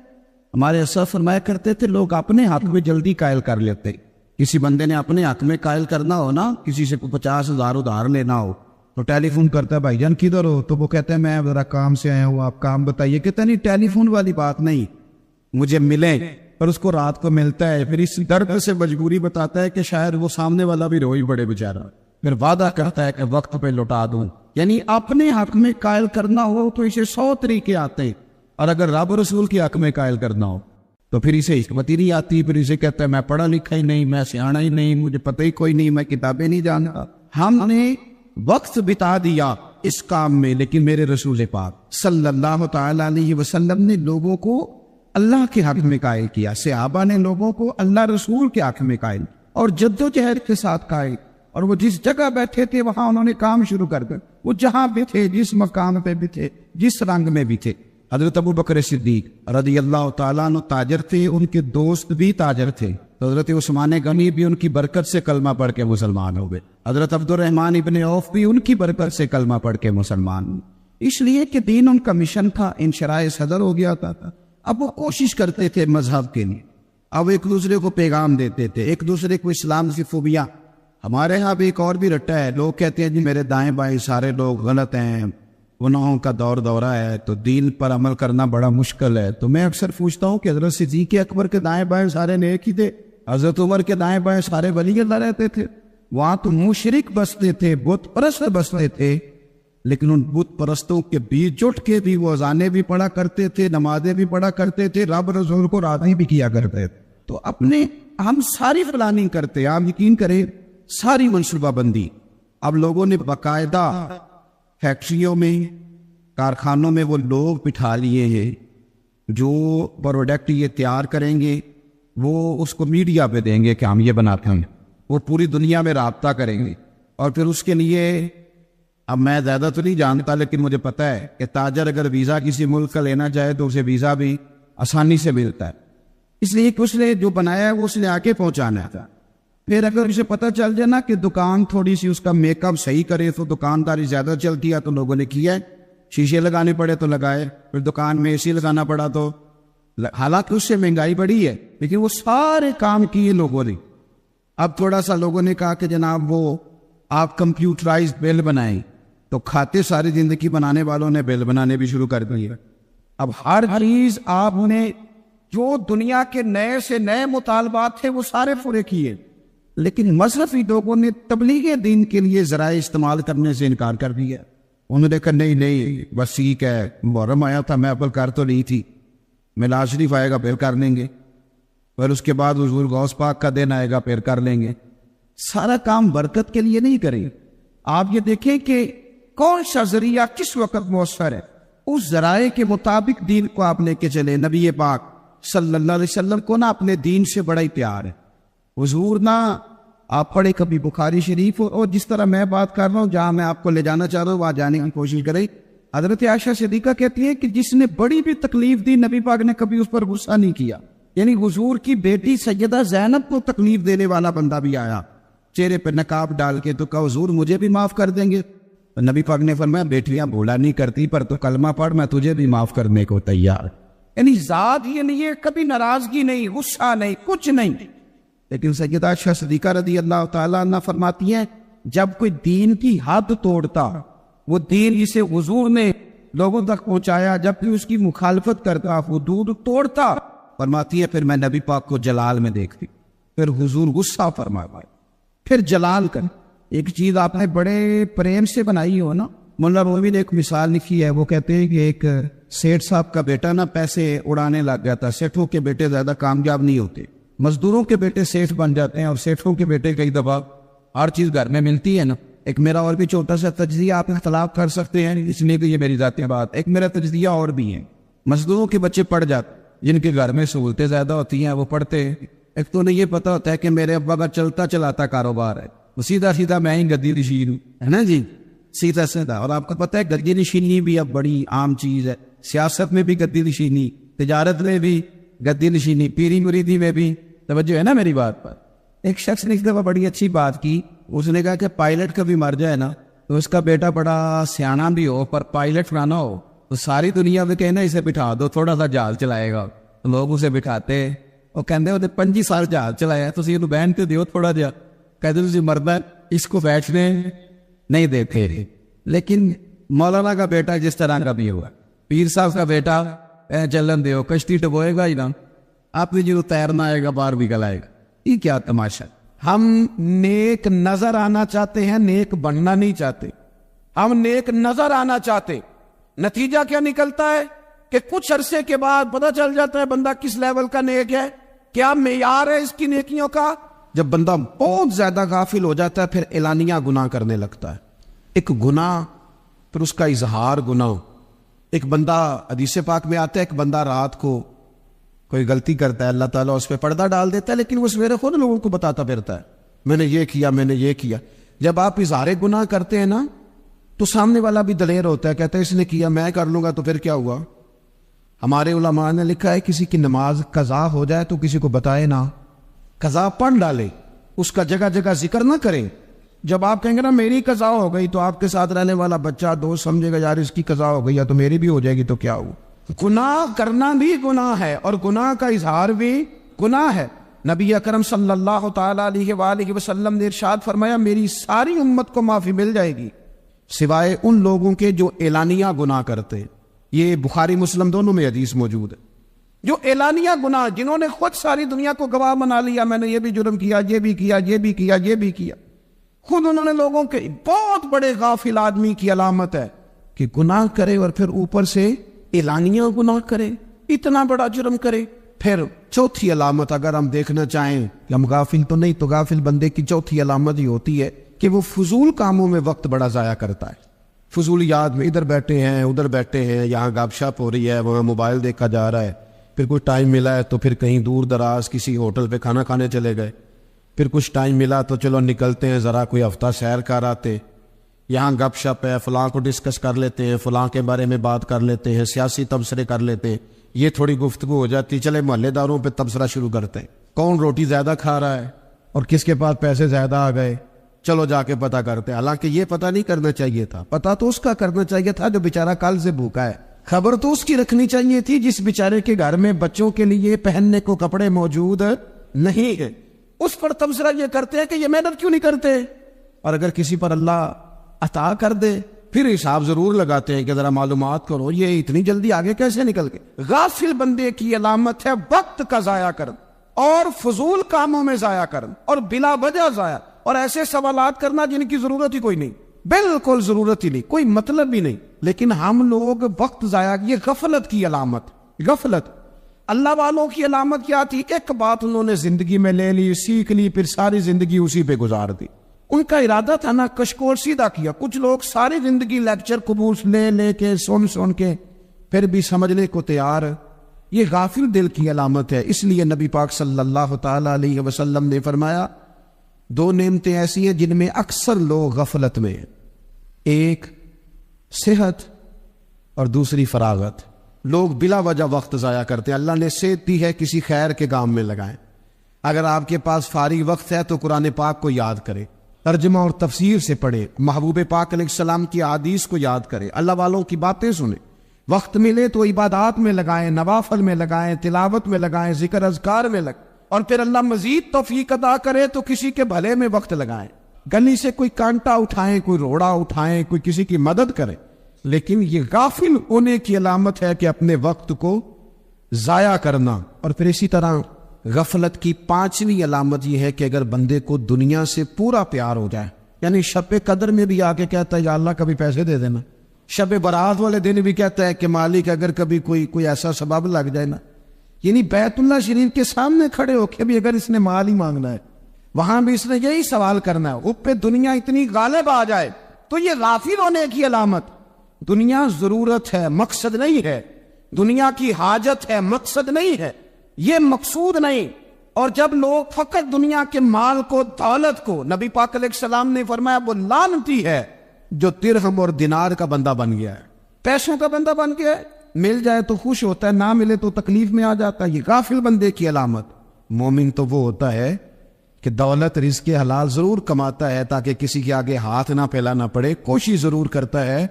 Speaker 1: ہمارے اسلاف فرمایا کرتے تھے، لوگ اپنے حق میں جلدی قائل کر لیتے، کسی بندے نے اپنے حق میں قائل کرنا ہو نا، کسی سے 50,000 ادھار لینا ہو تو ٹیلی فون کرتا ہے، بھائی جان کدھر ہو، تو وہ کہتے ہیں میں ذرا کام سے آیا ہوں، آپ کام بتائیے، کہتے نہیں ٹیلی فون والی بات نہیں، مجھے ملے، پر اس کو رات کو ملتا ہے، پھر اس درد سے مجبوری بتاتا ہے کہ شاید وہ سامنے والا بھی رو ہی پڑے بیچارہ، پھر وعدہ کرتا ہے کہ وقت پہ لوٹا دوں، یعنی اپنے حق میں قائل کرنا ہو تو اسے 100 طریقے آتے ہیں، اور اگر رب رسول کے حق میں قائل کرنا ہو تو پھر اسے حکمت ہی نہیں آتی، پھر اسے کہتا ہے میں پڑھا لکھا ہی نہیں، میں سیاںا ہی نہیں، مجھے پتہ ہی کوئی نہیں، میں کتابیں نہیں جانتا۔ ہم نے وقت بتا دیا اس کام میں، لیکن میرے رسول پاک صلی اللہ تعالی علیہ وسلم نے لوگوں کو اللہ کے حق میں قائل کیا، صحابہ نے لوگوں کو اللہ رسول کے حق میں قائل، اور جد و جہد کے ساتھ قائل، اور وہ جس جگہ بیٹھے تھے وہاں انہوں نے کام شروع کر دیا، وہ جہاں بھی تھے، جس مقام پہ بھی تھے، جس رنگ میں بھی تھے۔ حضرت ابو بکر صدیق رضی اللہ تعالیٰ عنہ تاجر تھے، ان کے دوست بھی تاجر تھے، حضرت عثمان غنی بھی ان کی برکت سے کلمہ پڑھ کے مسلمان ہو گئے، حضرت عبد الرحمن ابن عوف بھی ان کی برکت سے کلمہ پڑھ کے مسلمان ہوئے، اس لیے کہ دین ان کا مشن تھا، انشراح صدر ہو گیا تھا۔ اب وہ کوشش کرتے تھے مذہب کے لیے، اب ایک دوسرے کو پیغام دیتے تھے، ایک دوسرے کو اسلام کی خوبیاں۔ ہمارے ہاں بھی ایک اور بھی رٹا ہے، لوگ کہتے ہیں جی میرے دائیں بائیں سارے لوگ غلط ہیں، گناہوں کا دور دورہ ہے، تو دین پر عمل کرنا بڑا مشکل ہے۔ تو میں اکثر پوچھتا ہوں کہ حضرت صدیق اکبر کے دائیں بائیں سارے نیک ہی تھے، حضرت عمر کے دائیں بائیں سارے ولی اللہ رہتے تھے، وہاں تو مشرک بستے تھے، بت پرست بستے تھے، لیکن ان بت پرستوں کے بیچ جٹ کے بھی وہ اذانیں بھی پڑھا کرتے تھے، نمازیں بھی پڑھا کرتے تھے، رب رسول کو راضی بھی کیا کرتے تھے۔ تو اپنے ہم ساری پلاننگ کرتے، آپ یقین کریں ساری منصوبہ بندی۔ اب لوگوں نے باقاعدہ فیکٹریوں میں، کارخانوں میں وہ لوگ بٹھا لیے ہیں جو پروڈکٹ یہ تیار کریں گے، وہ اس کو میڈیا پہ دیں گے کہ ہم یہ بناتے ہیں، وہ پوری دنیا میں رابطہ کریں گے، اور پھر اس کے لیے اب میں زیادہ تو نہیں جانتا لیکن مجھے پتا ہے کہ تاجر اگر ویزا کسی ملک کا لینا چاہے تو اسے ویزا بھی آسانی سے ملتا ہے، اس لیے کہ اس نے جو بنایا ہے وہ اس نے آ کے پہنچانا تھا۔ پھر اگر اسے پتہ چل جائے نا کہ دکان تھوڑی سی اس کا میک اپ صحیح کرے تو دکانداری زیادہ چلتی ہے، تو لوگوں نے کیا ہے، شیشے لگانے پڑے تو لگائے، پھر دکان میں اے سی لگانا پڑا تو حالانکہ اس سے مہنگائی بڑھی ہے، لیکن وہ سارے کام کیے لوگوں نے۔ اب تھوڑا سا لوگوں نے کہا کہ جناب وہ آپ کمپیوٹرائز بل بنائیں، تو کھاتے ساری زندگی بنانے والوں نے بل بنانے بھی شروع کر دیے۔ اب ہر چیز آپ نے جو دنیا کے نئے سے نئے مطالبات تھے وہ سارے پورے کیے، لیکن مذہبی لوگوں نے تبلیغ دین کے لیے ذرائع استعمال کرنے سے انکار کر دیا۔ انہوں نے کہا نہیں بس ٹھیک ہے، محرم آیا تھا میں اپل کر تو نہیں تھی، میلاد شریف آئے گا پھر کر لیں گے، پھر اس کے بعد حضور غوث پاک کا دن آئے گا پھر کر لیں گے۔ سارا کام برکت کے لیے نہیں کریں۔ آپ یہ دیکھیں کہ کون سا ذریعہ کس وقت مؤثر ہے، اس ذرائع کے مطابق دین کو آپ لے کے چلے۔ نبی پاک صلی اللہ علیہ وسلم کو نا اپنے دین سے بڑا ہی پیار ہے۔ حضور نا آپ پڑھے کبھی بخاری شریف اور جس طرح میں بات کر رہا ہوں، جہاں میں آپ کو لے جانا چاہ رہا ہوں وہاں جانے کی کوشش کریں۔ حضرت عائشہ صدیقہ کہتی ہے کہ جس نے بڑی بھی تکلیف دی نبی پاک نے کبھی اس پر غصہ نہیں کیا، یعنی حضور کی بیٹی سیدہ زینب کو تکلیف دینے والا بندہ بھی آیا چہرے پہ نقاب ڈال کے، تو کہا حضور مجھے بھی معاف کر دیں گے؟ نبی پاک نے فرمایا بیٹیاں بھولا نہیں کرتی، پر تو کلمہ پڑھ میں تجھے بھی معاف کرنے کو تیار۔ یعنی ذات یہ نہیں ہے، کبھی ناراضگی نہیں، غصہ نہیں، کچھ نہیں۔ لیکن سیدہ عائشہ صدیقہ رضی اللہ تعالیٰ عنہ فرماتی ہیں جب کوئی دین کی حد توڑتا، وہ دین جسے حضور نے لوگوں تک پہنچایا، جب بھی اس کی مخالفت کرتا، حدود توڑتا، فرماتی ہے پھر میں نبی پاک کو جلال میں دیکھتی، پھر حضور غصہ فرمایا، پھر جلال کر۔ ایک چیز آپ نے بڑے پریم سے بنائی ہو نا، مولانا رومی نے ایک مثال لکھی ہے، وہ کہتے ہیں کہ ایک سیٹھ صاحب کا بیٹا نا پیسے اڑانے لگ گیا تھا۔ سیٹھوں کے بیٹے زیادہ کامیاب نہیں ہوتے، مزدوروں کے بیٹے سیٹھ بن جاتے ہیں، اور سیٹھوں کے بیٹے کئی دفعہ ہر چیز گھر میں ملتی ہے نا۔ ایک میرا اور بھی چھوٹا سا تجزیہ آپ اختلاف کر سکتے ہیں، اس لیے کہ یہ میری ذاتی بات، ایک میرا تجزیہ اور بھی ہے۔ مزدوروں کے بچے پڑھ جاتے، جن کے گھر میں سہولتیں زیادہ ہوتی ہیں وہ پڑھتے ہیں۔ ایک تو انہیں یہ پتا ہوتا ہے کہ میرے ابا کا چلتا چلاتا کاروبار ہے، وہ سیدھا سیدھا میں ہی گدی نشین ہوں، ہے نا جی، سیدھا سیدھا۔ اور آپ کو پتہ ہے گدی نشینی بھی اب بڑی عام چیز ہے، سیاست میں بھی گدی نشینی، تجارت میں بھی گدی نشینی، پیری مریدی میں بھی۔ توجہ ہے نا میری بات پر؟ ایک شخص نے ایک دفعہ بڑی اچھی بات کی، اس نے کہا کہ پائلٹ کبھی مر جائے نا تو اس کا بیٹا بڑا سیانا بھی ہو پر پائلٹ نہ ہو، تو ساری دنیا میں کہنا اسے بٹھا دو تھوڑا سا جہاز چلائے گا، تو لوگ اسے بٹھاتے، وہ کہتے ہیں 25 سال جہاز چلایا تو یہ بہن تے دیو تھوڑا جہا، کہتے تھی مردہ اس کو بیٹھنے نہیں دیتے۔ لیکن مولانا کا بیٹا جس طرح کا بھی ہوا، پیر صاحب کا بیٹا چلن دیو، کشتی ڈبوئے گا ہی نا، آپ نے جو تیرنا آئے گا باہر نکل آئے گا۔ یہ کیا تماشا؟ ہم نیک نظر آنا چاہتے ہیں، نیک بننا نہیں چاہتے۔ ہم نیک نظر آنا چاہتے. نتیجہ کیا نکلتا ہے کہ کچھ عرصے کے بعد پتہ چل جاتا ہے بندہ کس لیول کا نیک ہے, کیا معیار ہے اس کی نیکیوں کا. جب بندہ بہت زیادہ غافل ہو جاتا ہے پھر اعلانیہ گناہ کرنے لگتا ہے. ایک گناہ پھر اس کا اظہار گناہ. ایک بندہ حدیث پاک میں آتا ہے, ایک بندہ رات کو کوئی غلطی کرتا ہے, اللہ تعالیٰ اس پہ پردہ ڈال دیتا ہے, لیکن وہ سویرے خود لوگوں کو بتاتا پھرتا ہے میں نے یہ کیا, میں نے یہ کیا. جب آپ اظہار گناہ کرتے ہیں نا تو سامنے والا بھی دلیر ہوتا ہے, کہتا ہے اس نے کیا میں کر لوں گا تو پھر کیا ہوا. ہمارے علماء نے لکھا ہے کسی کی نماز قضا ہو جائے تو کسی کو بتائے نہ, قضا پڑھ ڈالے, اس کا جگہ جگہ ذکر نہ کریں. جب آپ کہیں گے نا میری قضا ہو گئی تو آپ کے ساتھ رہنے والا بچہ دوست سمجھے گا یار اس کی قضا ہو گئی یا تو میری بھی ہو جائے گی تو کیا ہوا. گناہ کرنا بھی گناہ ہے اور گناہ کا اظہار بھی گناہ ہے. نبی اکرم صلی اللہ تعالی علیہ وآلہ وسلم نے ارشاد فرمایا میری ساری امت کو معافی مل جائے گی سوائے ان لوگوں کے جو اعلانیہ گناہ کرتے. یہ بخاری مسلم دونوں میں حدیث موجود ہے. جو اعلانیہ گناہ, جنہوں نے خود ساری دنیا کو گواہ بنا لیا میں نے یہ بھی جرم کیا, یہ بھی کیا, یہ بھی کیا, یہ بھی کیا, خود انہوں نے لوگوں کے بہت بڑے غافل آدمی کی علامت ہے کہ گناہ کرے اور پھر اوپر سے اعلانیہ گناہ کرے, اتنا بڑا جرم کرے. پھر چوتھی علامت اگر ہم دیکھنا چاہیں کہ ہم غافل تو نہیں, تو غافل بندے کی چوتھی علامت ہی ہوتی ہے کہ وہ فضول کاموں میں وقت بڑا ضائع کرتا ہے. فضولیات میں ادھر بیٹھے ہیں ادھر بیٹھے ہیں, یہاں گپ شپ ہو رہی ہے, وہاں موبائل دیکھا جا رہا ہے, پھر کچھ ٹائم ملا ہے تو پھر کہیں دور دراز کسی ہوٹل پہ کھانا کھانے چلے گئے, پھر کچھ ٹائم ملا تو چلو نکلتے ہیں ذرا کوئی ہفتہ سیر کر آتے, یہاں گپ شپ ہے, فلاں کو ڈسکس کر لیتے ہیں, فلاں کے بارے میں بات کر لیتے ہیں, سیاسی تبصرے کر لیتے ہیں, یہ تھوڑی گفتگو ہو جاتی, چلے محلے داروں پہ تبصرہ شروع کرتے ہیں, کون روٹی زیادہ کھا رہا ہے اور کس کے پاس پیسے زیادہ آ گئے, چلو جا کے پتہ کرتے ہیں. حالانکہ یہ پتہ نہیں کرنا چاہیے تھا, پتہ تو اس کا کرنا چاہیے تھا جو بیچارہ کل سے بھوکا ہے. خبر تو اس کی رکھنی چاہیے تھی جس بیچارے کے گھر میں بچوں کے لیے پہننے کو کپڑے موجود نہیں ہے. اس پر تبصرہ یہ کرتے ہیں کہ یہ محنت کیوں نہیں کرتے, اور اگر کسی پر اللہ عطا کر دے پھر حساب ضرور لگاتے ہیں کہ ذرا معلومات کرو یہ اتنی جلدی آگے کیسے نکل گئے. غافل بندے کی علامت ہے وقت کا ضائع کرنا اور فضول کاموں میں ضائع کرنا اور بلا وجہ ضائع, اور ایسے سوالات کرنا جن کی ضرورت ہی کوئی نہیں, بالکل ضرورت ہی نہیں, کوئی مطلب بھی نہیں, لیکن ہم لوگ وقت ضائع. یہ غفلت کی علامت, غفلت. اللہ والوں کی علامت کیا تھی کہ ایک بات انہوں نے زندگی میں لے لی, سیکھ لی, پھر ساری زندگی اسی پہ گزار دی. ان کا ارادہ تھا نا کشکول سیدھا کیا. کچھ لوگ ساری زندگی لیکچر قبول لے کے سن کے پھر بھی سمجھنے کو تیار. یہ غافل دل کی علامت ہے. اس لیے نبی پاک صلی اللہ تعالی علیہ وسلم نے فرمایا دو نعمتیں ایسی ہیں جن میں اکثر لوگ غفلت میں ہیں, ایک صحت اور دوسری فراغت. لوگ بلا وجہ وقت ضائع کرتے ہیں. اللہ نے صحت دی ہے کسی خیر کے کام میں لگائیں. اگر آپ کے پاس فارغ وقت ہے تو قرآن پاک کو یاد کریں, ترجمہ اور تفسیر سے پڑھیں, محبوب پاک علیہ السلام کی احادیث کو یاد کریں, اللہ والوں کی باتیں سنیں. وقت ملے تو عبادات میں لگائیں, نوافل میں لگائیں, تلاوت میں لگائیں, ذکر اذکار میں لگائیں, اور پھر اللہ مزید توفیق عطا کرے تو کسی کے بھلے میں وقت لگائیں. گلی سے کوئی کانٹا اٹھائیں, کوئی روڑا اٹھائیں, کوئی کسی کی مدد کریں. لیکن یہ غافل ہونے کی علامت ہے کہ اپنے وقت کو ضائع کرنا. اور پھر اسی طرح غفلت کی پانچویں علامت یہ ہے کہ اگر بندے کو دنیا سے پورا پیار ہو جائے, یعنی شب قدر میں بھی آ کے کہتا ہے یا اللہ کبھی پیسے دے دینا, شب برات والے دن بھی کہتا ہے کہ مالک اگر کبھی کوئی ایسا سبب لگ جائے نا, یعنی بیت اللہ شریف کے سامنے کھڑے ہو کے بھی اگر اس نے مال ہی مانگنا ہے وہاں بھی اس نے یہی سوال کرنا ہے, اوپر دنیا اتنی غالب آ جائے, تو یہ غافل ہونے کی علامت. دنیا ضرورت ہے, مقصد نہیں ہے. دنیا کی حاجت ہے, مقصد نہیں ہے. یہ مقصود نہیں. اور جب لوگ فقط دنیا کے مال کو, دولت کو, نبی پاک علیہ السلام نے فرمایا وہ لعنتی ہے جو درہم اور دینار کا بندہ بن گیا ہے, پیسوں کا بندہ بن گیا ہے. مل جائے تو خوش ہوتا ہے, نہ ملے تو تکلیف میں آ جاتا ہے. یہ غافل بندے کی علامت. مومن تو وہ ہوتا ہے کہ دولت رزق حلال ضرور کماتا ہے تاکہ کسی کے آگے ہاتھ نہ پھیلانا پڑے, کوشش ضرور کرتا ہے,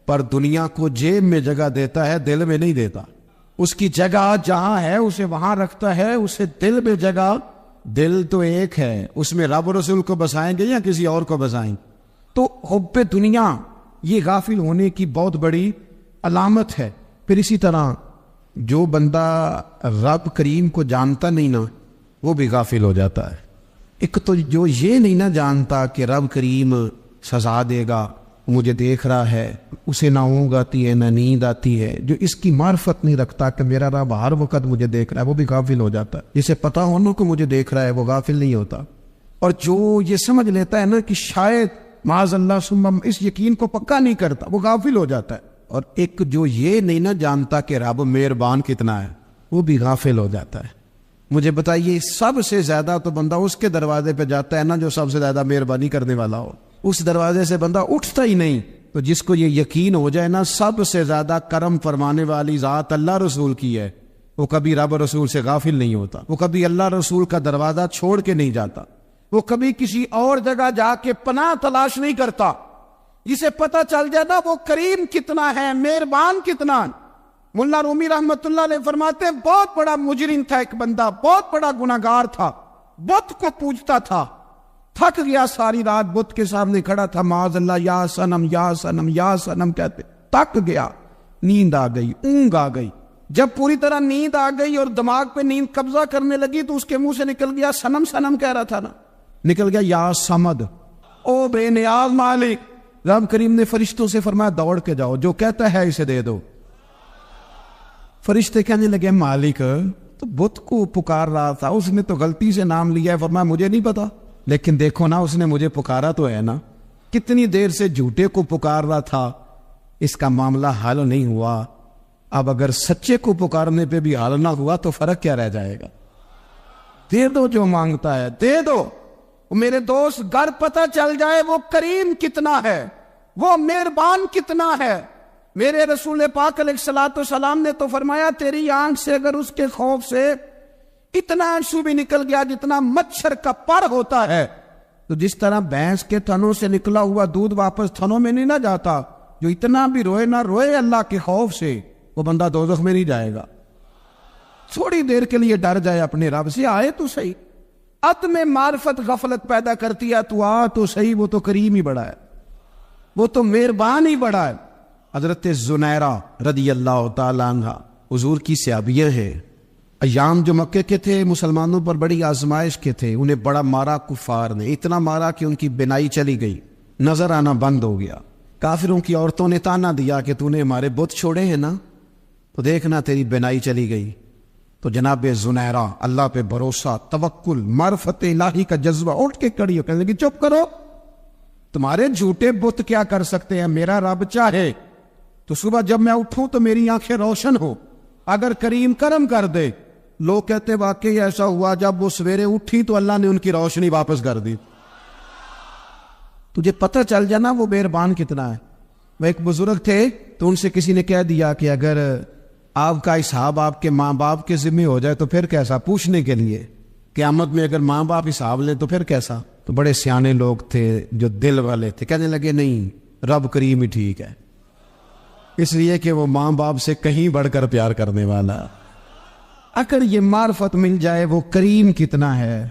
Speaker 1: پر دنیا کو جیب میں جگہ دیتا ہے, دل میں نہیں دیتا. اس کی جگہ جہاں ہے اسے وہاں رکھتا ہے, اسے دل میں جگہ. دل تو ایک ہے, اس میں رب رسول کو بسائیں گے یا کسی اور کو بسائیں. تو حب دنیا یہ غافل ہونے کی بہت بڑی علامت ہے. پھر اسی طرح جو بندہ رب کریم کو جانتا نہیں نا وہ بھی غافل ہو جاتا ہے. ایک تو جو یہ نہیں نہ جانتا کہ رب کریم سزا دے گا, مجھے دیکھ رہا ہے، اسے نہ اونگ آتی ہے نہ نیند آتی ہے۔ جو اس کی معرفت نہیں رکھتا کہ میرا رب ہر وقت مجھے دیکھ رہا ہے، وہ بھی غافل ہو جاتا ہے۔ جسے پتا ہونا کہ مجھے دیکھ رہا ہے وہ غافل نہیں ہوتا۔ اور جو یہ سمجھ لیتا ہے نا کہ شاید معاذ اللہ ثم اس یقین کو پکا نہیں کرتا، وہ غافل ہو جاتا ہے۔ اور ایک جو یہ نہیں نہ جانتا کہ رب مہربان کتنا ہے، وہ بھی غافل ہو جاتا ہے۔ مجھے بتائیے سب سے زیادہ تو بندہ اس کے دروازے پہ جاتا ہے نا جو سب سے زیادہ مہربانی کرنے والا ہو، اس دروازے سے بندہ اٹھتا ہی نہیں۔ تو جس کو یہ یقین ہو جائے نا سب سے زیادہ کرم فرمانے والی ذات اللہ رسول کی ہے، وہ کبھی رب رسول سے غافل نہیں ہوتا، وہ کبھی اللہ رسول کا دروازہ چھوڑ کے نہیں جاتا، وہ کبھی کسی اور جگہ جا کے پناہ تلاش نہیں کرتا۔ جسے پتہ چل جائے نا وہ کریم کتنا ہے، مہربان کتنا۔ ملا رومی رحمت اللہ علیہ فرماتے ہیں بہت بڑا مجرم تھا ایک بندہ، بہت بڑا گناہگار تھا، بت کو پوجتا تھا، تھک گیا، ساری رات بت کے سامنے کھڑا تھا، معاذ اللہ یا صنم یا صنم یا صنم کہتے، تک گیا، نیند آ گئی، اونگ آ گئی۔ جب پوری طرح نیند آ گئی اور دماغ پہ نیند قبضہ کرنے لگی تو اس کے منہ سے نکل گیا صنم صنم کہہ رہا تھا نا، نکل گیا یا صمد، او بے نیاز مالک۔ رب کریم نے فرشتوں سے فرمایا دوڑ کے جاؤ، جو کہتا ہے اسے دے دو۔ فرشتے کہنے لگے مالک تو بت کو پکار رہا تھا، اس نے تو غلطی سے نام لیا ہے۔ فرمایا مجھے نہیں پتا، لیکن دیکھو نا اس نے مجھے پکارا تو ہے نا، کتنی دیر سے جھوٹے کو پکار رہا تھا، اس کا معاملہ حل نہیں ہوا، اب اگر سچے کو پکارنے پہ بھی حل نہ ہوا تو فرق کیا رہ جائے گا؟ دے دو جو مانگتا ہے، دے دو۔ میرے دوست گر پتہ چل جائے وہ کریم کتنا ہے، وہ مہربان کتنا ہے۔ میرے رسول پاک علیہ الصلوۃ والسلام نے تو فرمایا تیری آنکھ سے اگر اس کے خوف سے اتنا آنسو بھی نکل گیا جتنا مچھر کا پر ہوتا ہے، تو جس طرح بھینس کے تھنوں سے نکلا ہوا دودھ واپس تھنوں میں نہیں نہ جاتا، جو اتنا بھی روئے نہ روئے اللہ کے خوف سے، وہ بندہ دوزخ میں نہیں جائے گا۔ تھوڑی دیر کے لیے ڈر جائے اپنے رب سے، آئے تو صحیح۔ عدم معرفت غفلت پیدا کرتی ہے، تو آ تو صحیح، وہ تو کریم ہی بڑا ہے، وہ تو مہربان ہی بڑا ہے۔ حضرت زنیرہ رضی اللہ تعالی عنہ حضور کی صحابیہ ہیں، ایام جو مکے کے تھے مسلمانوں پر بڑی آزمائش کے تھے، انہیں بڑا مارا کفار نے، اتنا مارا کہ ان کی بینائی چلی گئی، نظر آنا بند ہو گیا۔ کافروں کی عورتوں نے تانا دیا کہ تو نے ہمارے بت چھوڑے ہیں نا، تو دیکھنا تیری بینائی چلی گئی۔ تو جناب زنیرہ اللہ پہ بھروسہ، توکل، معرفت الہی کا جذبہ، اٹھ کے کھڑی ہو کہنے لگی چپ کرو، تمہارے جھوٹے بت کیا کر سکتے ہیں، میرا رب چاہے تو صبح جب میں اٹھوں تو میری آنکھیں روشن ہو، اگر کریم کرم کر دے۔ لوگ کہتے واقعی ایسا ہوا، جب وہ سویرے اٹھی تو اللہ نے ان کی روشنی واپس کر دی۔ تجھے پتہ چل جانا وہ مہربان کتنا ہے۔ وہ ایک بزرگ تھے تو ان سے کسی نے کہہ دیا کہ اگر آپ کا حساب آپ کے ماں باپ کے ذمہ ہو جائے تو پھر کیسا، پوچھنے کے لیے قیامت میں اگر ماں باپ حساب لیں تو پھر کیسا۔ تو بڑے سیانے لوگ تھے جو دل والے تھے، کہنے لگے نہیں، رب کریم ہی ٹھیک ہے، اس لیے کہ وہ ماں باپ سے کہیں بڑھ کر پیار کرنے والا۔ اگر یہ معرفت مل جائے وہ کریم کتنا ہے،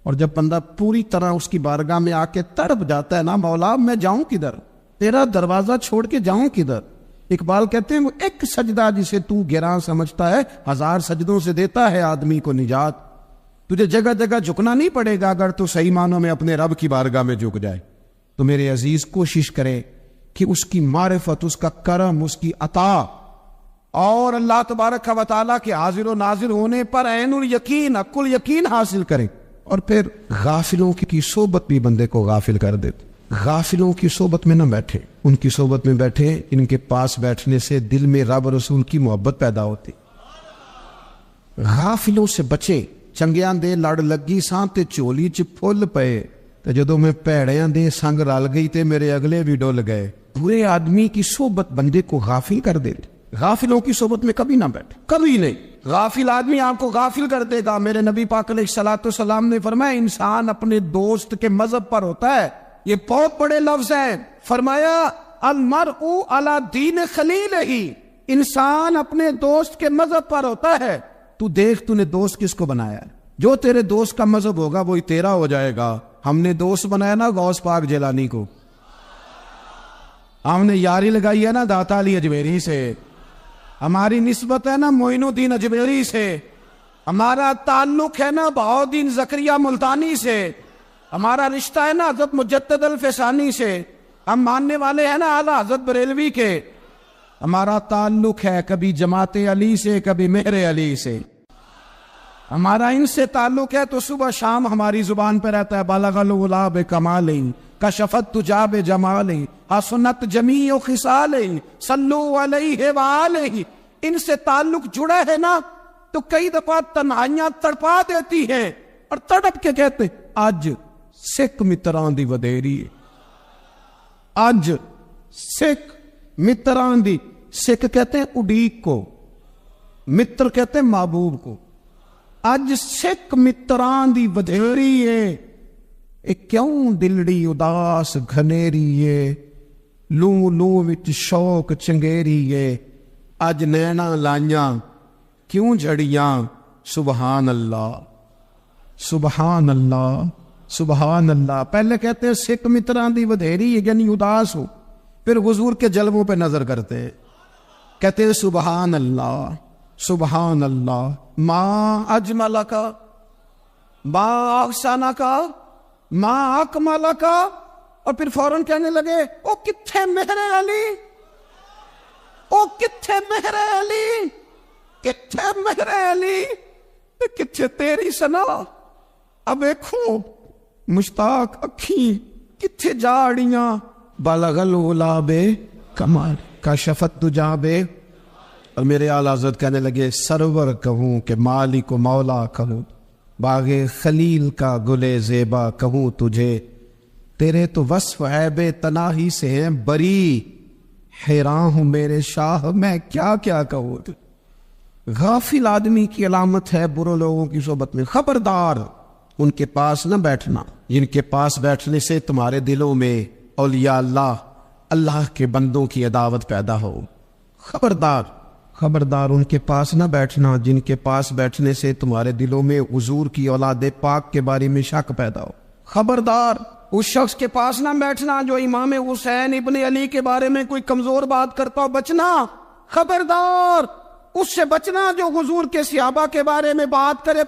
Speaker 1: اور جب بندہ پوری طرح اس کی بارگاہ میں آ کے تڑپ جاتا ہے نا، مولا میں جاؤں کدھر، تیرا دروازہ چھوڑ کے جاؤں کدھر۔ اقبال کہتے ہیں وہ ایک سجدہ جسے تو گراں سمجھتا ہے، 1000 سجدوں سے دیتا ہے آدمی کو نجات۔ تجھے جگہ جگہ جھکنا نہیں پڑے گا اگر تو صحیح معنوں میں اپنے رب کی بارگاہ میں جھک جائے۔ تو میرے عزیز کوشش کرے کہ اس کی معرفت، اس کا کرم، اس کی عطا اور اللہ تبارک و تعالیٰ کے حاضر و ناظر ہونے پر عین الیقین، حق الیقین حاصل کرے۔ اور پھر غافلوں کی صحبت بھی بندے کو غافل کر دیتے۔ غافلوں کی صحبت میں نہ بیٹھے، ان کی صحبت میں بیٹھے، ان کے پاس بیٹھنے سے دل میں رب رسول کی محبت پیدا ہوتی۔ غافلوں سے بچے، چنگیاں دے لڑ لگی ساں تے چولی چ پھل پئے، تے جدوں میں پیڑیاں دے سنگ رل گئی تے میرے اگلے بھی ڈول گئے۔ برے آدمی کی صحبت بندے کو غافل کر دیتی۔ غافلوں کی صحبت میں کبھی نہ بیٹھے، کبھی نہیں۔ غافل آدمی آپ کو غافل کر دے گا۔ میرے نبی پاک علیہ الصلوۃ والسلام نے فرمایا انسان اپنے دوست کے مذہب پر ہوتا ہے۔ یہ بہت بڑے لفظ ہیں۔ فرمایا المرء علی دین خلیلہ، انسان اپنے دوست کے مذہب پر ہوتا ہے۔ تو دیکھ تو نے دوست کس کو بنایا ہے، جو تیرے دوست کا مذہب ہوگا وہی تیرا ہو جائے گا۔ ہم نے دوست بنایا نا غوث پاک جیلانی کو، ہم نے یاری لگائی ہے نا داتا علی اجمیری سے، ہماری نسبت ہے نا معین الدین اجمیری سے، ہمارا تعلق ہے نا بہاؤالدین زکریا ملتانی سے، ہمارا رشتہ ہے نا حضرت مجدد الفسانی سے، ہم ماننے والے ہیں نا اعلیٰ حضرت بریلوی کے، ہمارا تعلق ہے کبھی جماعت علی سے کبھی مہر علی سے، ہمارا ان سے تعلق ہے تو صبح شام ہماری زبان پہ رہتا ہے بالغ العلا بکمال کشفت تجا بجمال حسنت جمیع خصال صلو علیہ وآلہ۔ ان سے تعلق جڑا ہے نا تو کئی دفعہ تنہائیاں تڑپا دیتی ہیں اور تڑپ کے کہتے اج سکھ متران دی ودیری، اج سکھ متران دی، سکھ کہتے ہیں اڈیق کو، متر کہتے ہیں محبوب کو، اج سکھ متران دی ودیری ہے، اے کیوں دلڑی اداس گھنیری ہے، لوں لوں وچ شوق چنگیری ہے، اج نینا لائیاں کیوں جھڑیاں، سبحان اللہ سبحان اللہ سبحان اللہ۔ پہلے کہتے ہیں سکھ متران دی ودھیری یعنی اداس ہو، پھر حضور کے جلووں پہ نظر کرتے ہیں، کہتے ہیں سبحان اللہ سبحان اللہ، ما اجمل کا ما احسن کا ما اکمل کا، اور پھر فوراً کہنے لگے او کتھے مہر علی، او کتھے مہر علی، کتھے مہر علی، کتھے تیری سنا، اب دیکھو مشتاق اکھی کتھے جاڑیاں، بالغ العلا بے کمال کشفت تجا بے۔ اور میرے اعلیٰ حضرت کہنے لگے سرور کہوں کہ مالک و مولا کہوں، باغ خلیل کا گلے زیبا کہوں تجھے، تیرے تو وصف عیب تناہی سے ہیں بری، حیران ہوں میرے شاہ میں کیا کیا کہوں۔ غافل آدمی کی علامت ہے برے لوگوں کی صحبت میں، خبردار ان کے پاس نہ بیٹھنا جن کے پاس بیٹھنے سے تمہارے دلوں میں اولیاء اللہ اللہ کے بندوں کی عداوت پیدا ہو، خبردار خبردار ان کے پاس نہ بیٹھنا جن کے پاس بیٹھنے سے تمہارے دلوں میں حضور کی اولاد پاک کے بارے میں شک پیدا ہو، خبردار اس شخص کے پاس نہ بیٹھنا جو امام حسین ابن علی کے بارے میں کوئی کمزور بات کرتا ہو، بچنا، خبردار اس سے بچنا جو حضور کے صحابہ کے بارے میں بات کرے،